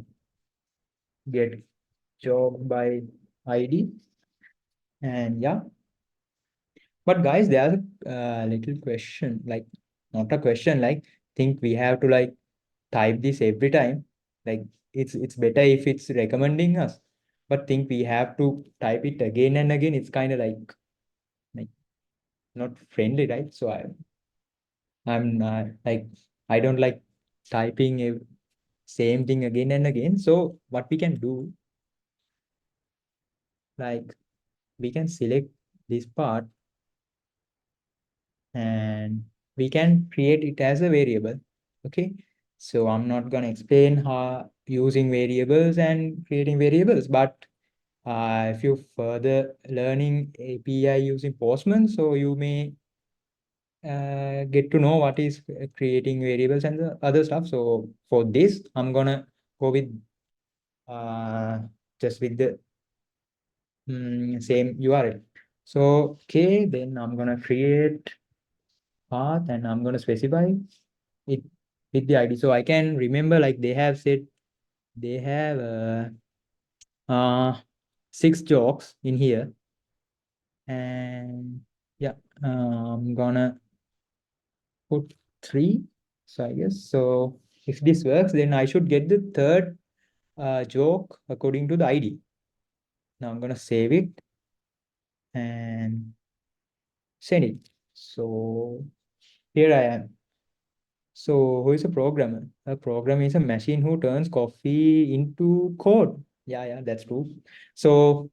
get joke by ID. And yeah, but guys, there's a little question, like not a question, like think we have to like type this every time. Like it's better if it's recommending us, but think we have to type it again and again. It's kind of like not friendly, right? So I'm like I don't like typing a same thing again and again. So what we can do, like we can select this part and we can create it as a variable. Okay, so I'm not going to explain how using variables and creating variables, but if you further learning API using Postman, so you may get to know what is creating variables and the other stuff. So for this, I'm gonna go with uh, just with the same URL. So okay, then I'm gonna create path and I'm gonna specify it with the ID. So I can remember like they have said they have uh 6 jokes in here. And yeah, I'm gonna put 3. So I guess so if this works, then I should get the third joke according to the ID. Now I'm gonna save it and send it. So here I am. So who is a programmer? A programmer is a machine who turns coffee into code. Yeah, that's true. So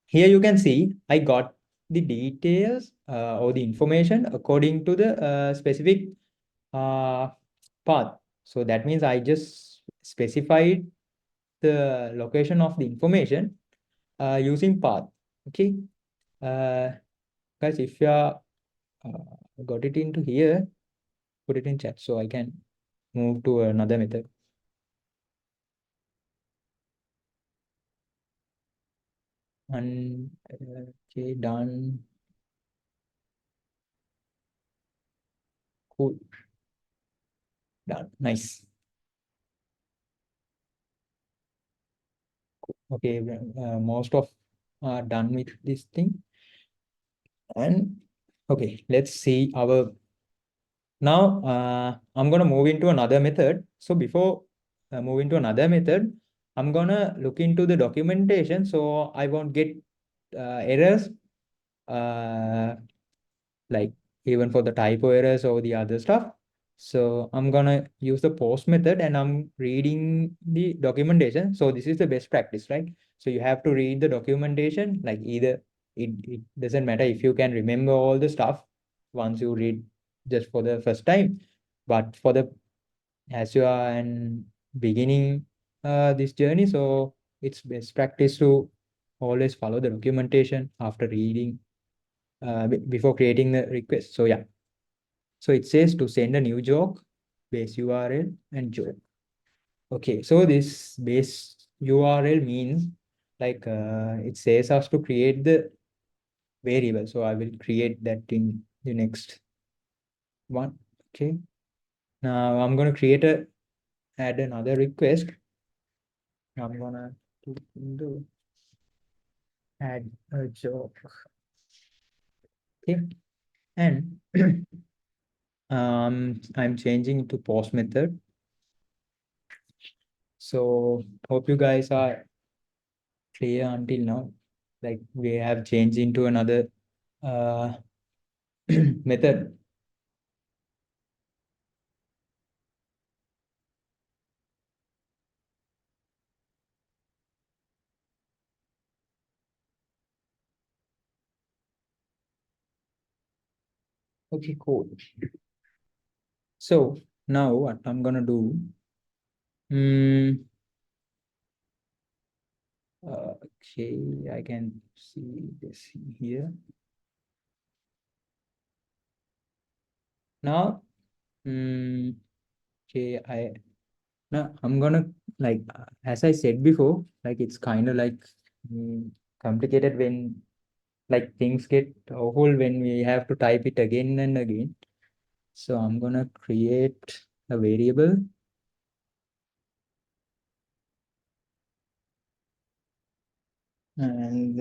here you can see I got the details or the information according to the specific uh, path. So that means I just specified the location of the information using path. Okay. Uh, Guys, if you are got it into here, put it in chat so I can move to another method. And okay, done. Cool. Done. Nice. Okay, most of done with this thing. And okay, let's see our now I'm gonna move into another method. So before moving to another method, I'm gonna look into the documentation so I won't get errors uh, like even for the typo errors or the other stuff. So I'm gonna use the post method and I'm reading the documentation. So this is the best practice, right? So you have to read the documentation, like either it doesn't matter if you can remember all the stuff once you read just for the first time, but for the as you are and beginning this journey, so it's best practice to always follow the documentation after reading before creating the request. So yeah, so it says to send a new joke, base URL and joke. Okay, so this base URL means like it says us to create the variable. So I will create that in the next one. Okay, now I'm going to add another request. I'm gonna do add a joke. Okay, and I'm changing to post method. So hope you guys are clear until now. Like we have changed into another uh, method. Okay, cool. So now what I'm gonna do, mm, okay, I can see this here. Now, okay, now I'm gonna like as I said before, like it's kind of like complicated when like things get awful when we have to type it again and again. So I'm gonna create a variable and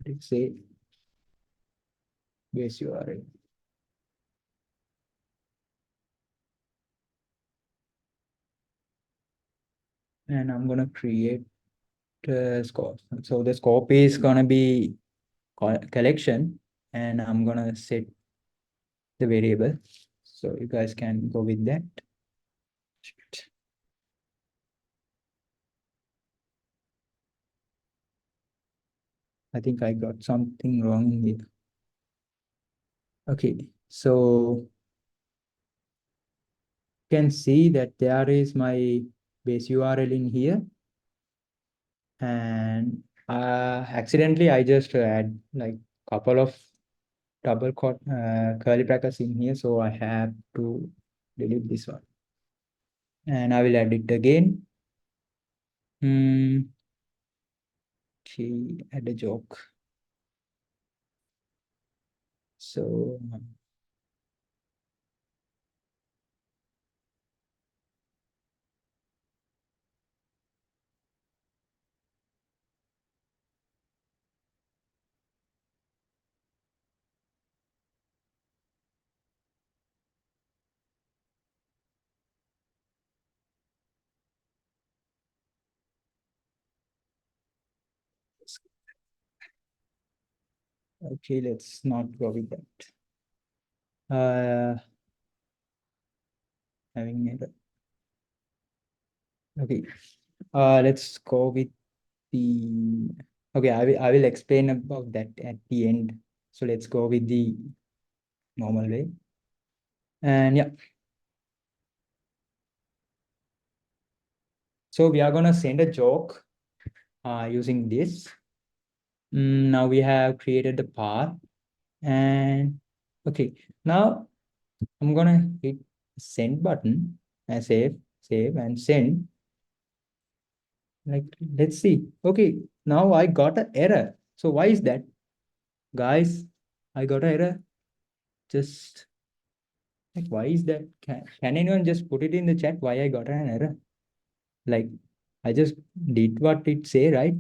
let's say base URL, and I'm gonna create scope. So the scope is gonna be collection, and I'm gonna set the variable. So you guys can go with that. I think I got something wrong in here. Okay, so you can see that there is my base URL in here, and accidentally I just add like couple of double quote curly brackets in here, so I have to delete this one, and I will add it again. Okay, add a joke. So okay, let's not go with that. Having error. Okay, let's go with the. Okay, I will explain about that at the end. So let's go with the normal way. And yeah, so we are gonna send a joke using this. Now we have created the path, and okay, now I'm gonna hit send button and save and send. Like, let's see. Okay, now I got an error. So why is that? Guys, I got an error. Just like, why is that? Can anyone just put it in the chat why I got an error? Like, I just did what it say, right?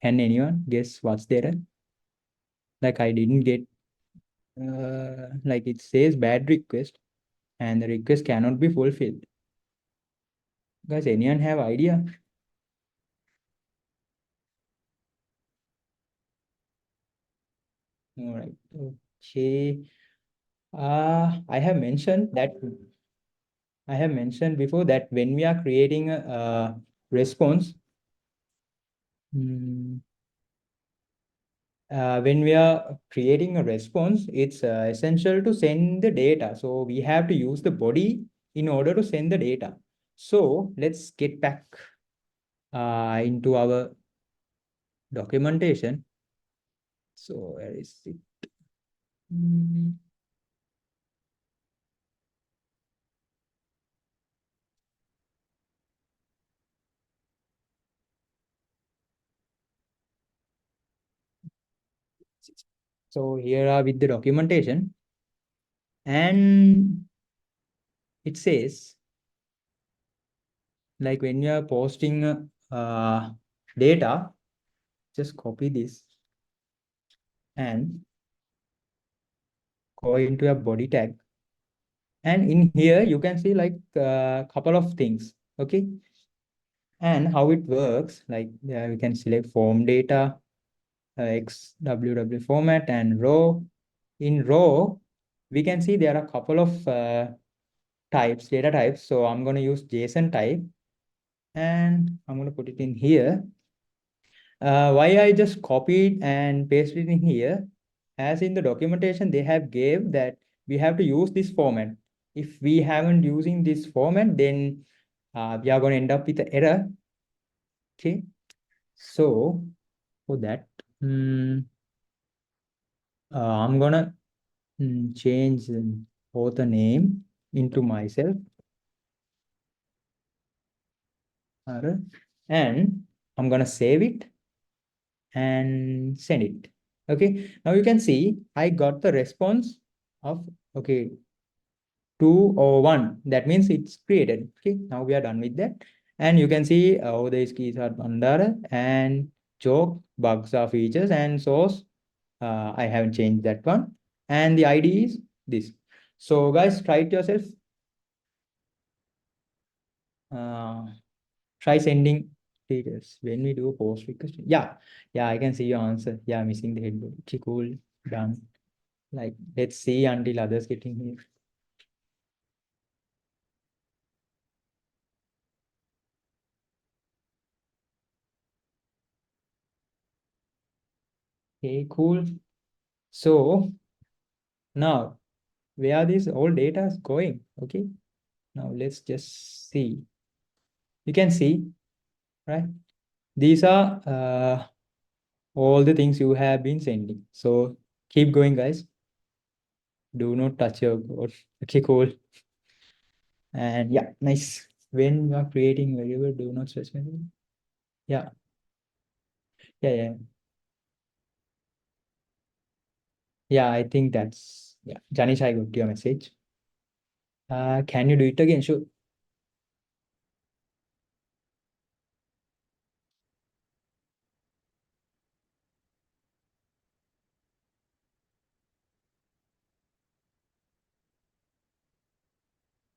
Can anyone guess what's the error? Like, I didn't get, like it says bad request and the request cannot be fulfilled. Guys, anyone have idea? All right. Okay. I have mentioned before that when we are creating a response, mm, when we are creating a response, it's essential to send the data. So we have to use the body in order to send the data. So let's get back into our documentation. So where is it? Mm, So here are with the documentation, and it says like when you are posting data, just copy this and go into a body tag And in here, you can see like a couple of things. Okay. And how it works, like we can select form data, XWW format and row. In row, we can see there are a couple of types, data types. So I'm going to use JSON type and I'm going to put it in here. Why I just copied and pasted it in here, as in the documentation, they have gave that we have to use this format. If we haven't using this format, then we are going to end up with an error. Okay. So for that, I'm gonna change the author name into myself, and I'm gonna save it and send it. Okay, now you can see I got the response of okay 2 or 1. That means it's created. Okay, now we are done with that, and you can see over there is Geesad Bandara and joke bugs are features and source. I haven't changed that one, and the ID is this. So guys, try it yourself. Uh, Try sending details when we do a post request. Yeah, I can see your answer. Yeah, missing the headboard. Okay, cool, done. Like, let's see until others getting here. Okay, cool. So now, where this all data is going? Okay, now let's just see. You can see, right? These are all the things you have been sending. So keep going, guys. Do not touch your code. Okay, cool. And yeah, nice. When you are creating variable, do not specify. Yeah, yeah. Yeah, I think that's yeah. Janish, I got your message. Can you do it again? Sure.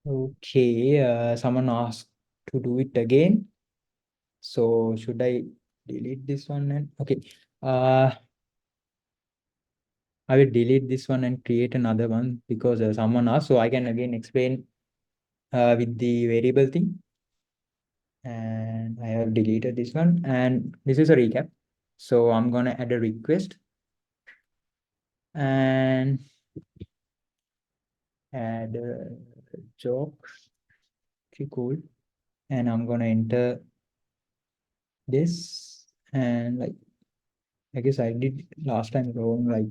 Okay. Someone asked to do it again. So should I delete this one and okay. Uh, I will delete this one and create another one because someone asked. So I can again explain with the variable thing. And I have deleted this one. And this is a recap. So I'm gonna add a request and add a joke. Okay, cool. And I'm gonna enter this and like I guess I did last time wrong, like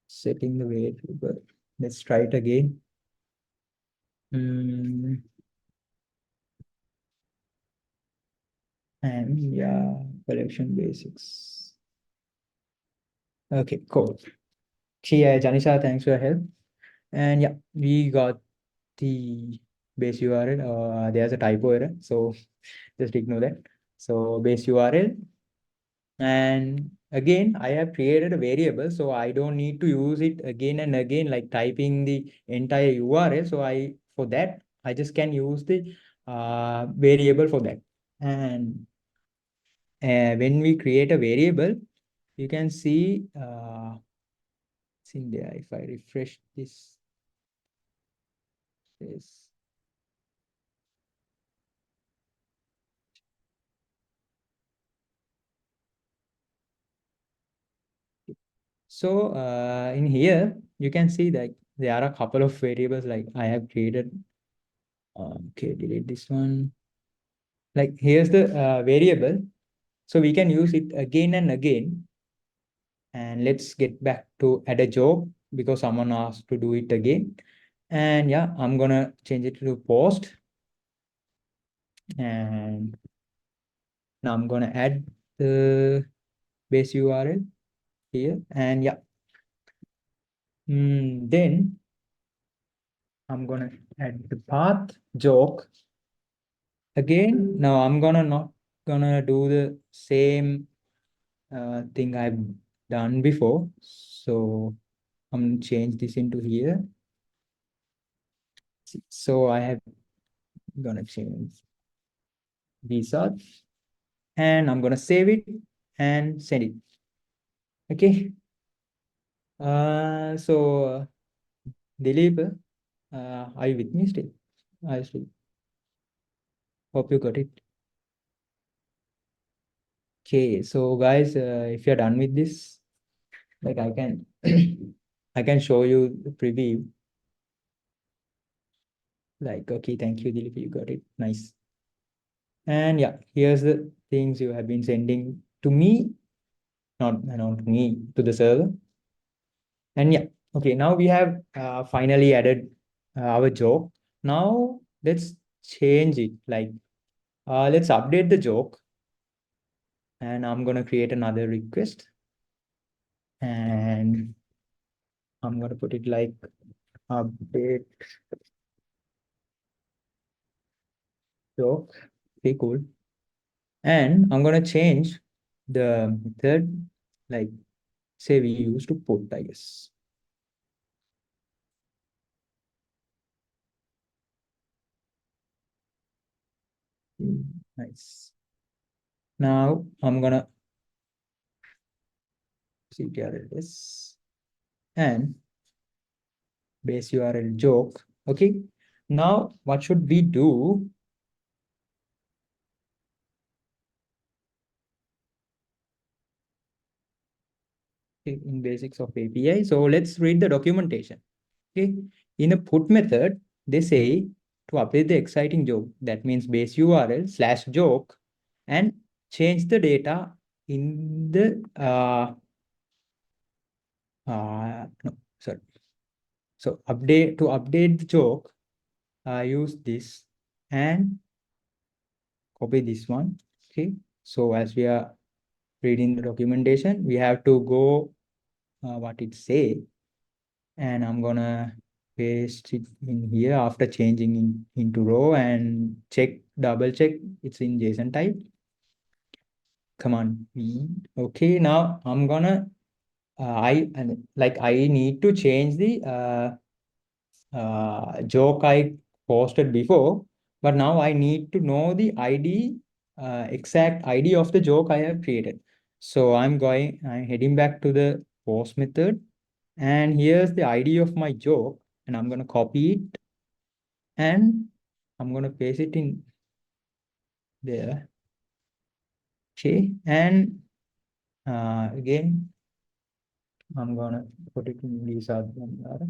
setting the weight, but let's try it again. Mm, and yeah, collection basics. Okay, cool. Okay, yeah, Janisha, thanks for your help. And yeah, we got the base URL. There's a typo error, so just ignore that. So base URL. And again, I have created a variable, so I don't need to use it again and again, like typing the entire URL. So for that, I just can use the variable for that. And when we create a variable, you can see it's in there. If I refresh this, so in here, you can see that there are a couple of variables like I have created. Okay, delete this one. Like here's the variable. So we can use it again and again. And let's get back to add a job because someone asked to do it again. And yeah, I'm gonna change it to post. And now I'm gonna add the base URL here. And yeah, then I'm gonna add the path joke again. Now I'm gonna not gonna do the same thing I've done before. So I'm gonna change this into here. see. So I have gonna change Geesad, and I'm gonna save it and send it. Okay. So Dilip, are you with me still? I still hope you got it. Okay, so guys, if you're done with this, like I can I can show you the preview. Like, okay, thank you, Dilip, you got it. Nice. And yeah, here's the things you have been sending to me, not me, to the server. And yeah, okay, now we have finally added our joke. Now let's change it. Like, let's update the joke. And I'm gonna create another request. And I'm gonna put it like update joke. Okay, cool. And I'm gonna change the method, like say we used to put, I guess. Nice. Now I'm gonna ctrl this and base URL joke. Okay. Now what should we do? Okay, in basics of API. So let's read the documentation. Okay. In a put method, they say to update the exciting joke. That means base URL slash joke and change the data in the no, sorry. So update the joke, use this and copy this one. Okay. So as we are reading the documentation, we have to go what it say, and I'm gonna paste it in here after changing into row and double check it's in JSON type. Command V. Okay, now I'm gonna I need to change the joke I posted before, but now I need to know the ID, exact ID of the joke I have created. So I'm heading back to the post method, and here's the ID of my joke, and I'm gonna copy it and I'm gonna paste it in there. Okay, and again, I'm gonna put it in Geesad Bandara.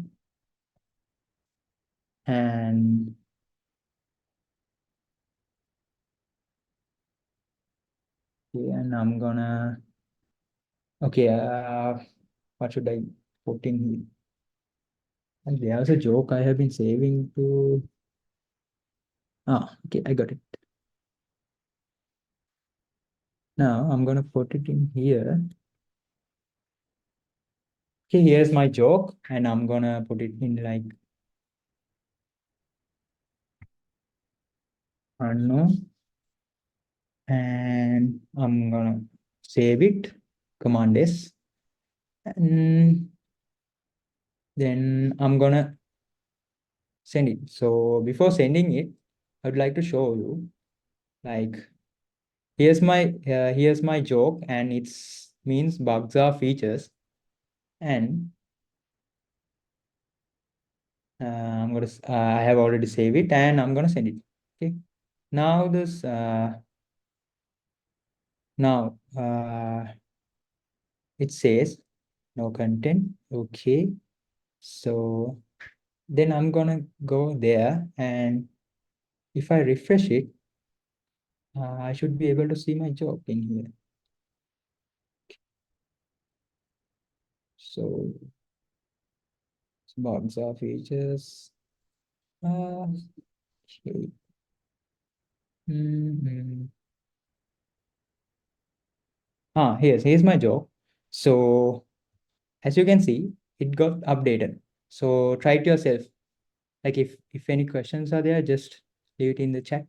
And okay, and I'm gonna okay, what should I put in here? And there's a joke I have been saving to. Okay, I got it. Now I'm gonna put it in here. Okay, here's my joke, and I'm gonna put it in like unknown, and I'm gonna save it. Command S, and then I'm gonna send it. So before sending it, I would like to show you like here's my joke, and it's means bugs are features, and I have already saved it, and I'm gonna send it. Okay. Now this now it says no content. Okay. So then I'm gonna go there, and if I refresh it, I should be able to see my job in here. So bugs are features. Okay. Mhm. Here's my job. So as you can see, it got updated. So try it yourself. Like if any questions are there, just leave it in the chat.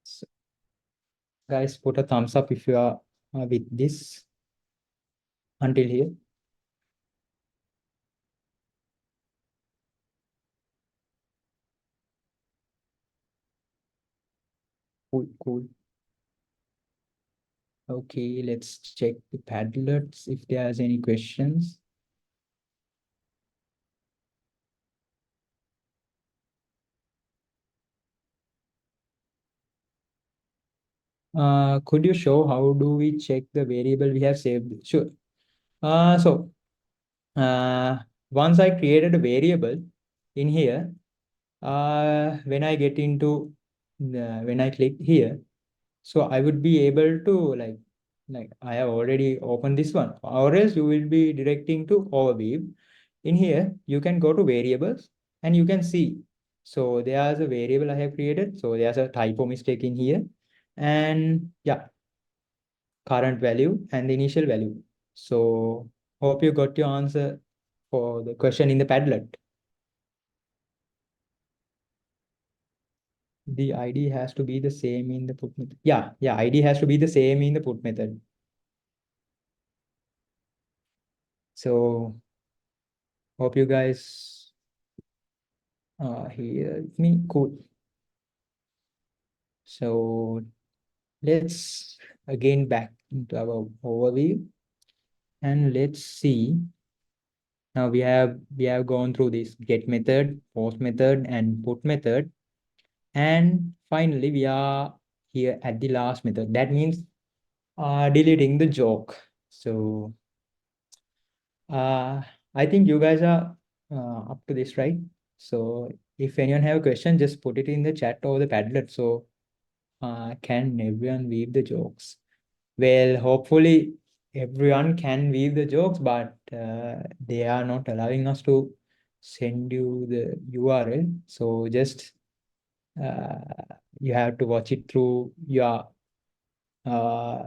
So, guys, put a thumbs up if you are with this until here. Cool, cool. Okay, let's check the Padlets if there's any questions. Could you show how do we check the variable we have saved? Sure. So once I created a variable in here, when I get into when I click here, so I would be able to like I have already opened this one, or else you will be directing to overview. In here, you can go to variables and you can see. So there's a variable I have created. So there's a typo mistake in here. And yeah, current value and the initial value. So hope you got your answer for the question in the Padlet. The ID has to be the same in the put method. Yeah, ID has to be the same in the put method. So hope you guys hear me. Cool. So let's again back into our overview and let's see. Now we have gone through this get method, post method, and put method. And finally, we are here at the last method. That means deleting the joke. So I think you guys are up to this, right? So if anyone have a question, just put it in the chat or the Padlet. So can everyone weave the jokes? Well, hopefully everyone can weave the jokes, but they are not allowing us to send you the URL. So just uh, you have to watch it through your uh,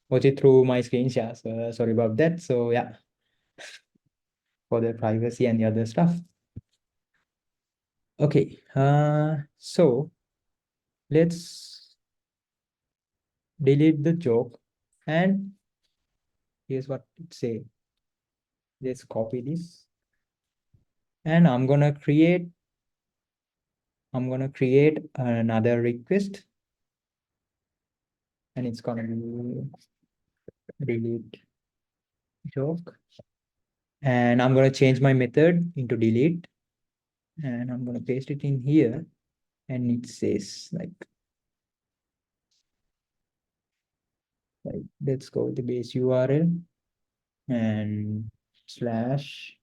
watch it through my screen share. So sorry about that. So yeah, for the privacy and the other stuff. Okay. So let's delete the joke, and here's what it say. Let's copy this, and I'm gonna create another request, and it's gonna be delete joke, and I'm gonna change my method into delete, and I'm gonna paste it in here, and it says like let's go with the base URL and slash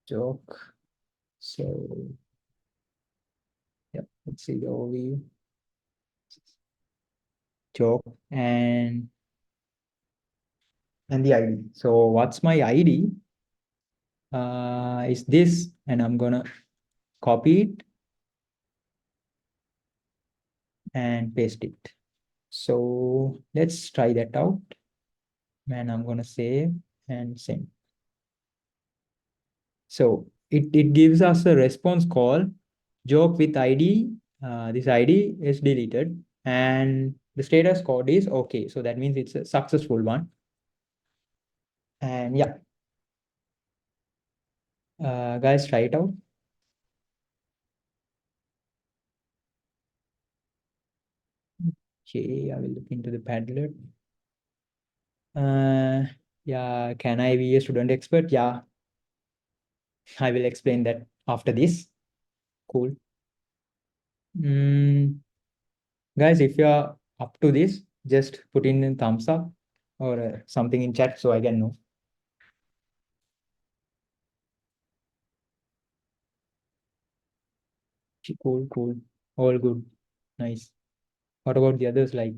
joke. So yeah, let's see the overview joke and the ID. So what's my ID? Is this, and I'm gonna copy it and paste it. So let's try that out. And I'm gonna save and send. So it gives us a response call joke with ID. This ID is deleted and the status code is okay. So that means it's a successful one. And yeah, guys, try it out. Okay, I will look into the Padlet. Yeah, can I be a student expert? Yeah, I will explain that after this. Cool. Guys, if you are up to this, just put in a thumbs up or something in chat so I can know. Cool, cool. All good. Nice. What about the others? Like,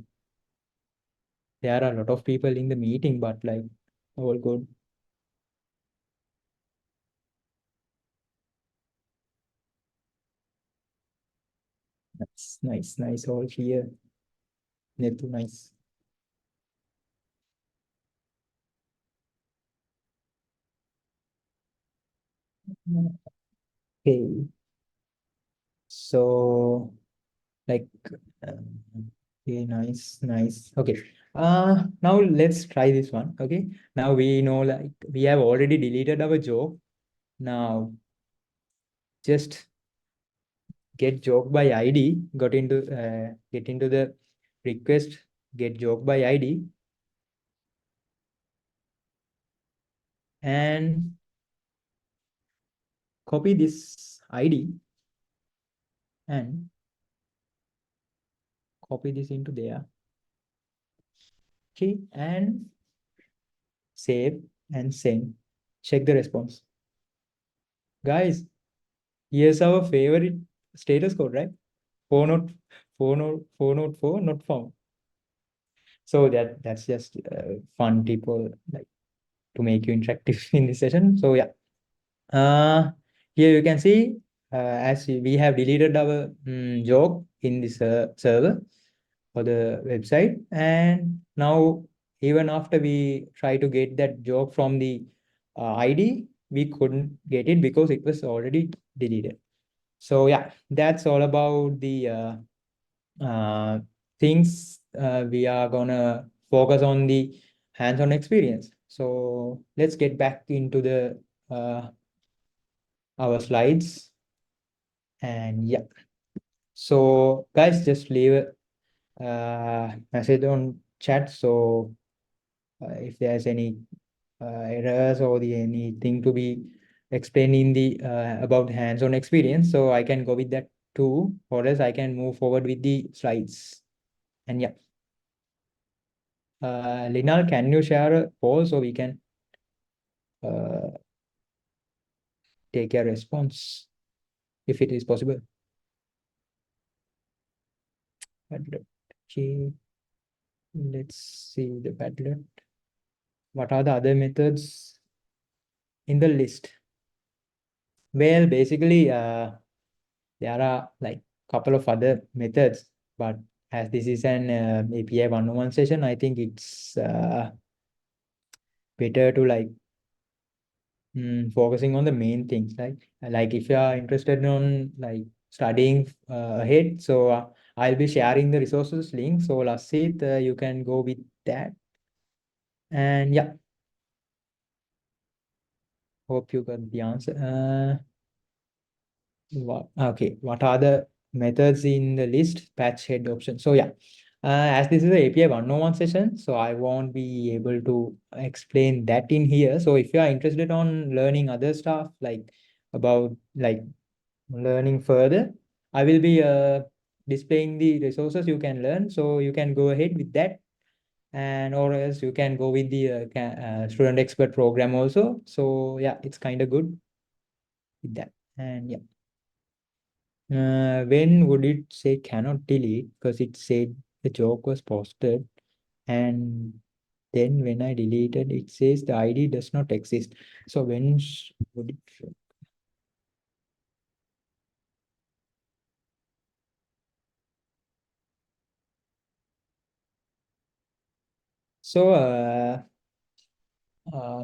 there are a lot of people in the meeting, but like, all good. That's nice, nice. All clear. Nettu, nice. Okay. So, like, okay, nice, nice. Okay. Now let's try this one. Okay. Now we know like we have already deleted our joke. Now just get joke by ID, get into the request, get joke by ID, and copy this ID and copy this into there. Okay, and save and send. Check the response. Guys, here's our favorite status code, right? 404 not found. So that's just fun people like to make you interactive in this session. So yeah, here you can see as we have deleted our joke in this server for the website, and now even after we try to get that joke from the ID, we couldn't get it because it was already deleted. So yeah, that's all about the uh, things we are gonna focus on the hands-on experience. So let's get back into the our slides, and yeah. So guys, just leave a message on chat. So if there's any errors or anything to be explained in the about hands-on experience, so I can go with that too, or else I can move forward with the slides. And yeah, Linal, can you share a poll so we can uh, take a response if it is possible? Padlet. Okay, let's see the Padlet. What are the other methods in the list? Well, basically, there are like couple of other methods, but as this is an API 101 session, I think it's better to like focusing on the main things. Like if you are interested on like studying ahead, so I'll be sharing the resources link. So Lasit, you can go with that. And yeah, hope you got the answer. What are the methods in the list? Patch head option. So yeah, as this is a API 101 session, so I won't be able to explain that in here. So if you are interested on learning other stuff like about like learning further, I will be displaying the resources you can learn. So you can go ahead with that, and or else you can go with the student expert program also. So yeah, it's kind of good with that. And yeah. When would it say cannot delete? Because it said the joke was posted, and then when I deleted, it says the ID does not exist. So when would it show? So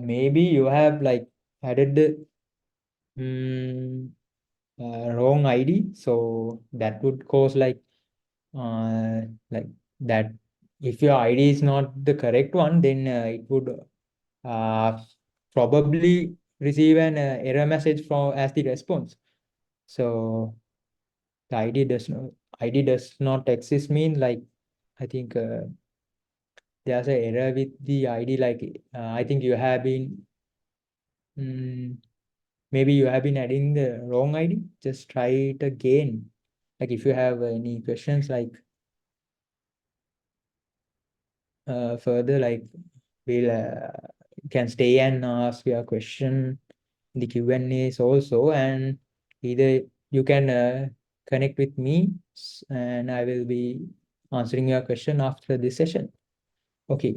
maybe you have like added the wrong ID. So that would cause like that. If your ID is not the correct one, then it would uh, probably receive an error message from as the response. So the ID does not exist mean like I think there's an error with the ID. Like I think you have been maybe you have been adding the wrong ID. Just try it again. Like if you have any questions like further, like we'll can stay and ask your question in the Q&As also, and either you can connect with me and I will be answering your question after this session. Okay,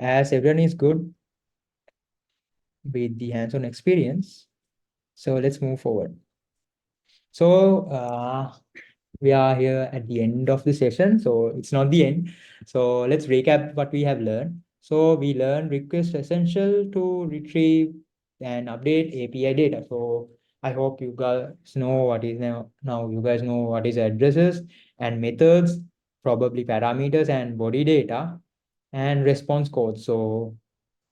as everyone is good with the hands-on experience, so let's move forward. So we are here at the end of the session, so it's not the end. So let's recap what we have learned. So we learned request essential to retrieve and update API data. So I hope you guys know what is now you guys know what is addresses and methods, probably parameters and body data and response code. So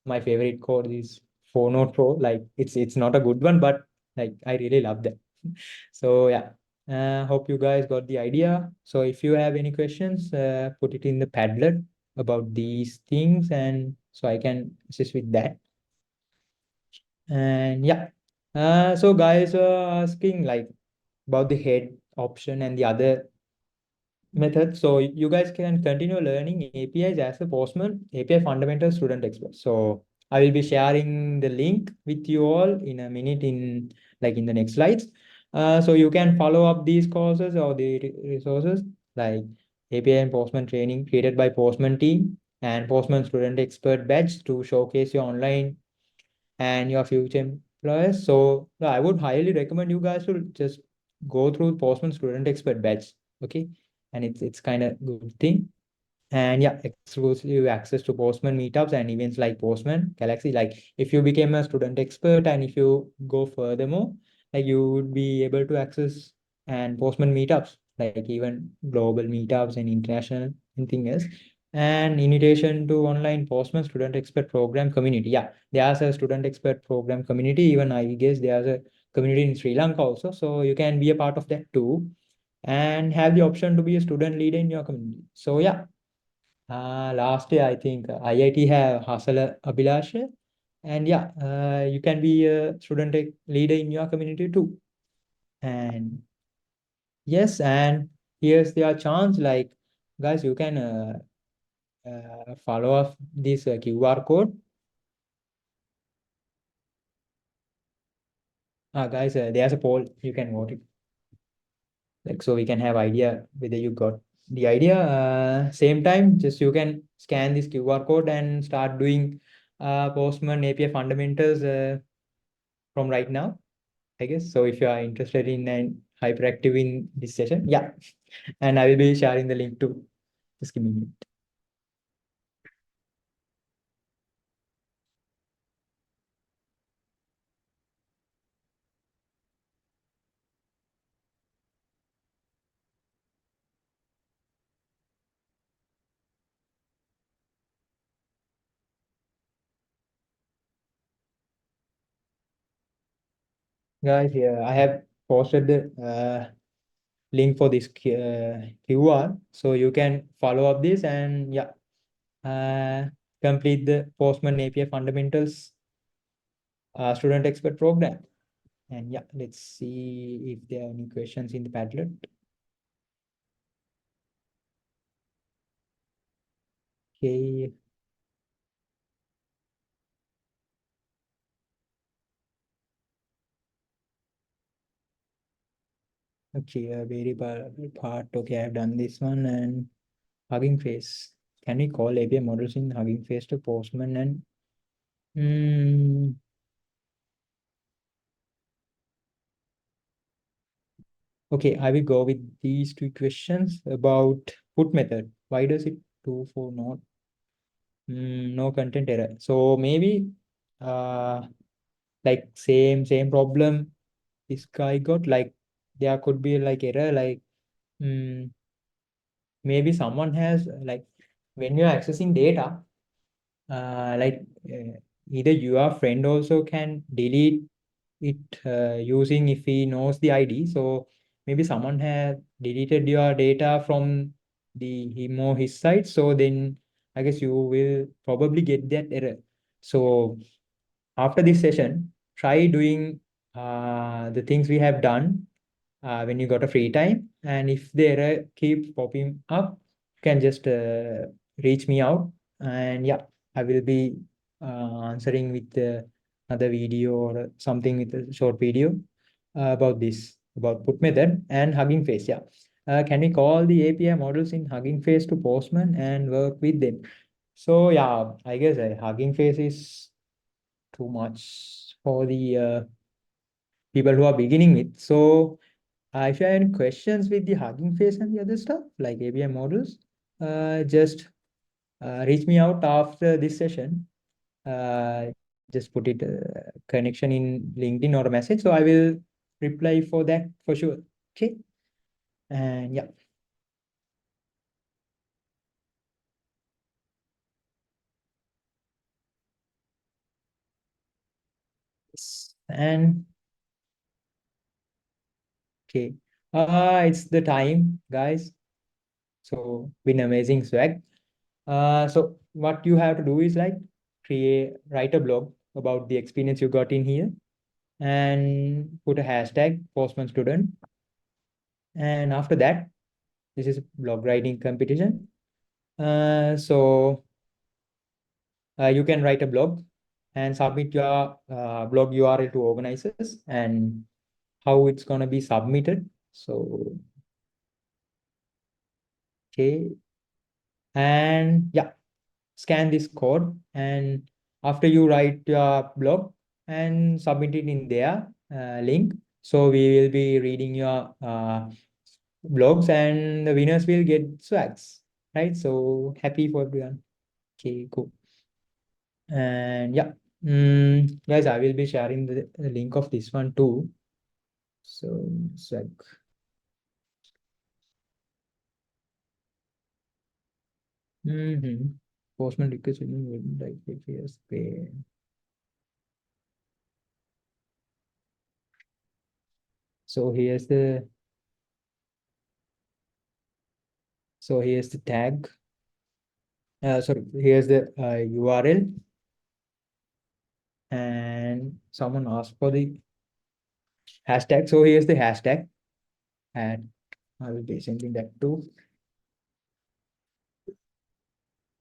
my favorite code is 404. Like it's not a good one, but like I really love that. So yeah. Hope you guys got the idea. So if you have any questions, put it in the Padlet about these things, and so I can assist with that. And yeah, so guys were asking like about the head option and the other method. So you guys can continue learning APIs as a Postman API fundamental student expert. So I will be sharing the link with you all in a minute in the next slides. So you can follow up these courses or the resources like API and Postman training created by Postman team and Postman student expert badge to showcase your online and your future employers. So I would highly recommend you guys to just go through Postman student expert badge. Okay, and it's kind of good thing. And yeah, exclusive access to Postman meetups and events like Postman Galaxy. Like if you became a student expert and if you go furthermore, like you would be able to access and Postman meetups, like even global meetups and international anything else. And in addition to online Postman student expert program community, yeah, there's a student expert program community. Even I guess there's a community in Sri Lanka also, so you can be a part of that too and have the option to be a student leader in your community. So yeah, last year, I think IIT have Hasala Abhilasha. And yeah, you can be a student leader in your community too. And yes, and here's their chance. Like, guys, you can follow up this QR code. Guys, there's a poll. You can vote it. Like, so we can have idea whether you got the idea. Same time, just you can scan this QR code and start doing Postman API fundamentals from right now. I guess. So if you are interested in and hyperactive in this session, yeah. And I will be sharing the link too. Just give me a minute. Guys, here I have posted the link for this QR. So you can follow up this and yeah, uh, complete the Postman API fundamentals student expert program. And yeah, let's see if there are any questions in the Padlet. Okay. Okay, a variable part. Okay, I have done this one and Hugging Face. Can we call API models in Hugging Face to Postman and mm, okay, I will go with these two questions about put method. Why does it do for not no content error? So maybe uh like same problem this guy got, like there could be like error like mm, maybe someone has like when you're accessing data like either your friend also can delete it using if he knows the ID. So maybe someone has deleted your data from the him or his side. So then I guess you will probably get that error. So after this session, try doing the things we have done when you got a free time. And if the error keeps popping up, you can just reach me out. And yeah, I will be answering with another video or something with a short video about this, about put method and Hugging Face. Yeah. Can we call the API models in Hugging Face to Postman and work with them? So yeah, I guess Hugging Face is too much for the people who are beginning with. So if you have any questions with the Hugging Face and the other stuff like ABI models, just reach me out after this session. Uh, just put it connection in LinkedIn or a message. So I will reply for that for sure. Okay. And yeah. And okay. It's the time, guys. So been amazing swag. So what you have to do is like write a blog about the experience you got in here and put a hashtag Postman Student. And after that, this is blog writing competition. So you can write a blog and submit your blog URL to organizers and how it's gonna be submitted. So okay, and yeah, scan this code, and after you write your blog and submit it in their link, so we will be reading your blogs and the winners will get swags, right? So happy for everyone. Okay, cool. And yeah, guys, I will be sharing the link of this one too. So swag. Postman request like if yes, pay. So here's the tag. Sorry, here's the URL, and someone asked for the hashtag. So here's the hashtag, and I will be sending that to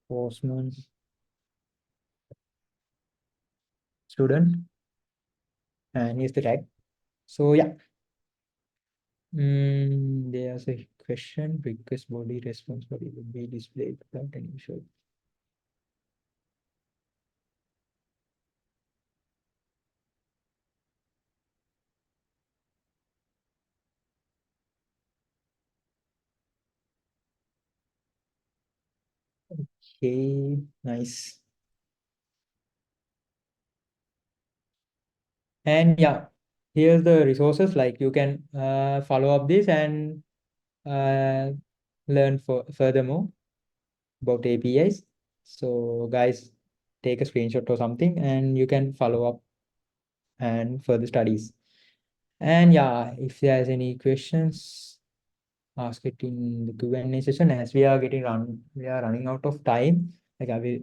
Postman Student, and here's the tag. So yeah, there's a question request body response body will be displayed without any issue. Okay, nice. And yeah, here's the resources, like you can follow up this and uh, learn furthermore about APIs. So guys, take a screenshot or something and you can follow up and further studies. And yeah, if there's any questions, ask it in the Q&A session. As we are running out of time. Like I will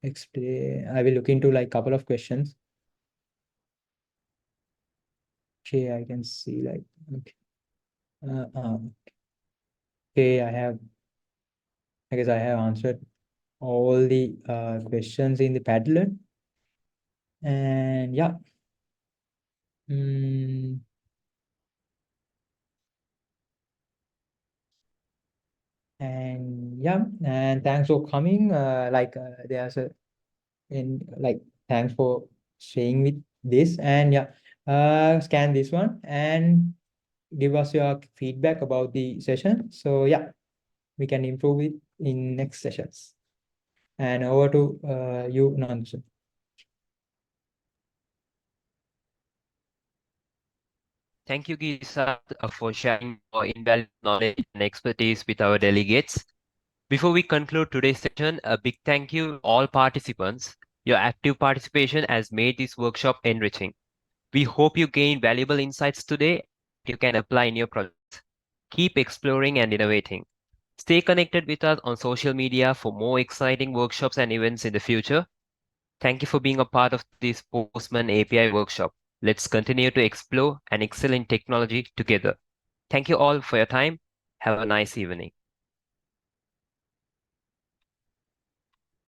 explain, I will look into like couple of questions. Okay, I can see like, okay. Okay, I guess I have answered all the questions in the Padlet. And yeah, mm, and yeah, and thanks for coming. There's a in like thanks for staying with this, and yeah, scan this one and give us your feedback about the session. So yeah, we can improve it in next sessions. And over to you, Nandu. Thank you, Geesad, for sharing your invaluable knowledge and expertise with our delegates. Before we conclude today's session, a big thank you to all participants. Your active participation has made this workshop enriching. We hope you gained valuable insights today you can apply in your projects. Keep exploring and innovating. Stay connected with us on social media for more exciting workshops and events in the future. Thank you for being a part of this Postman API workshop. Let's continue to explore and excel in technology together. Thank you all for your time. Have a nice evening.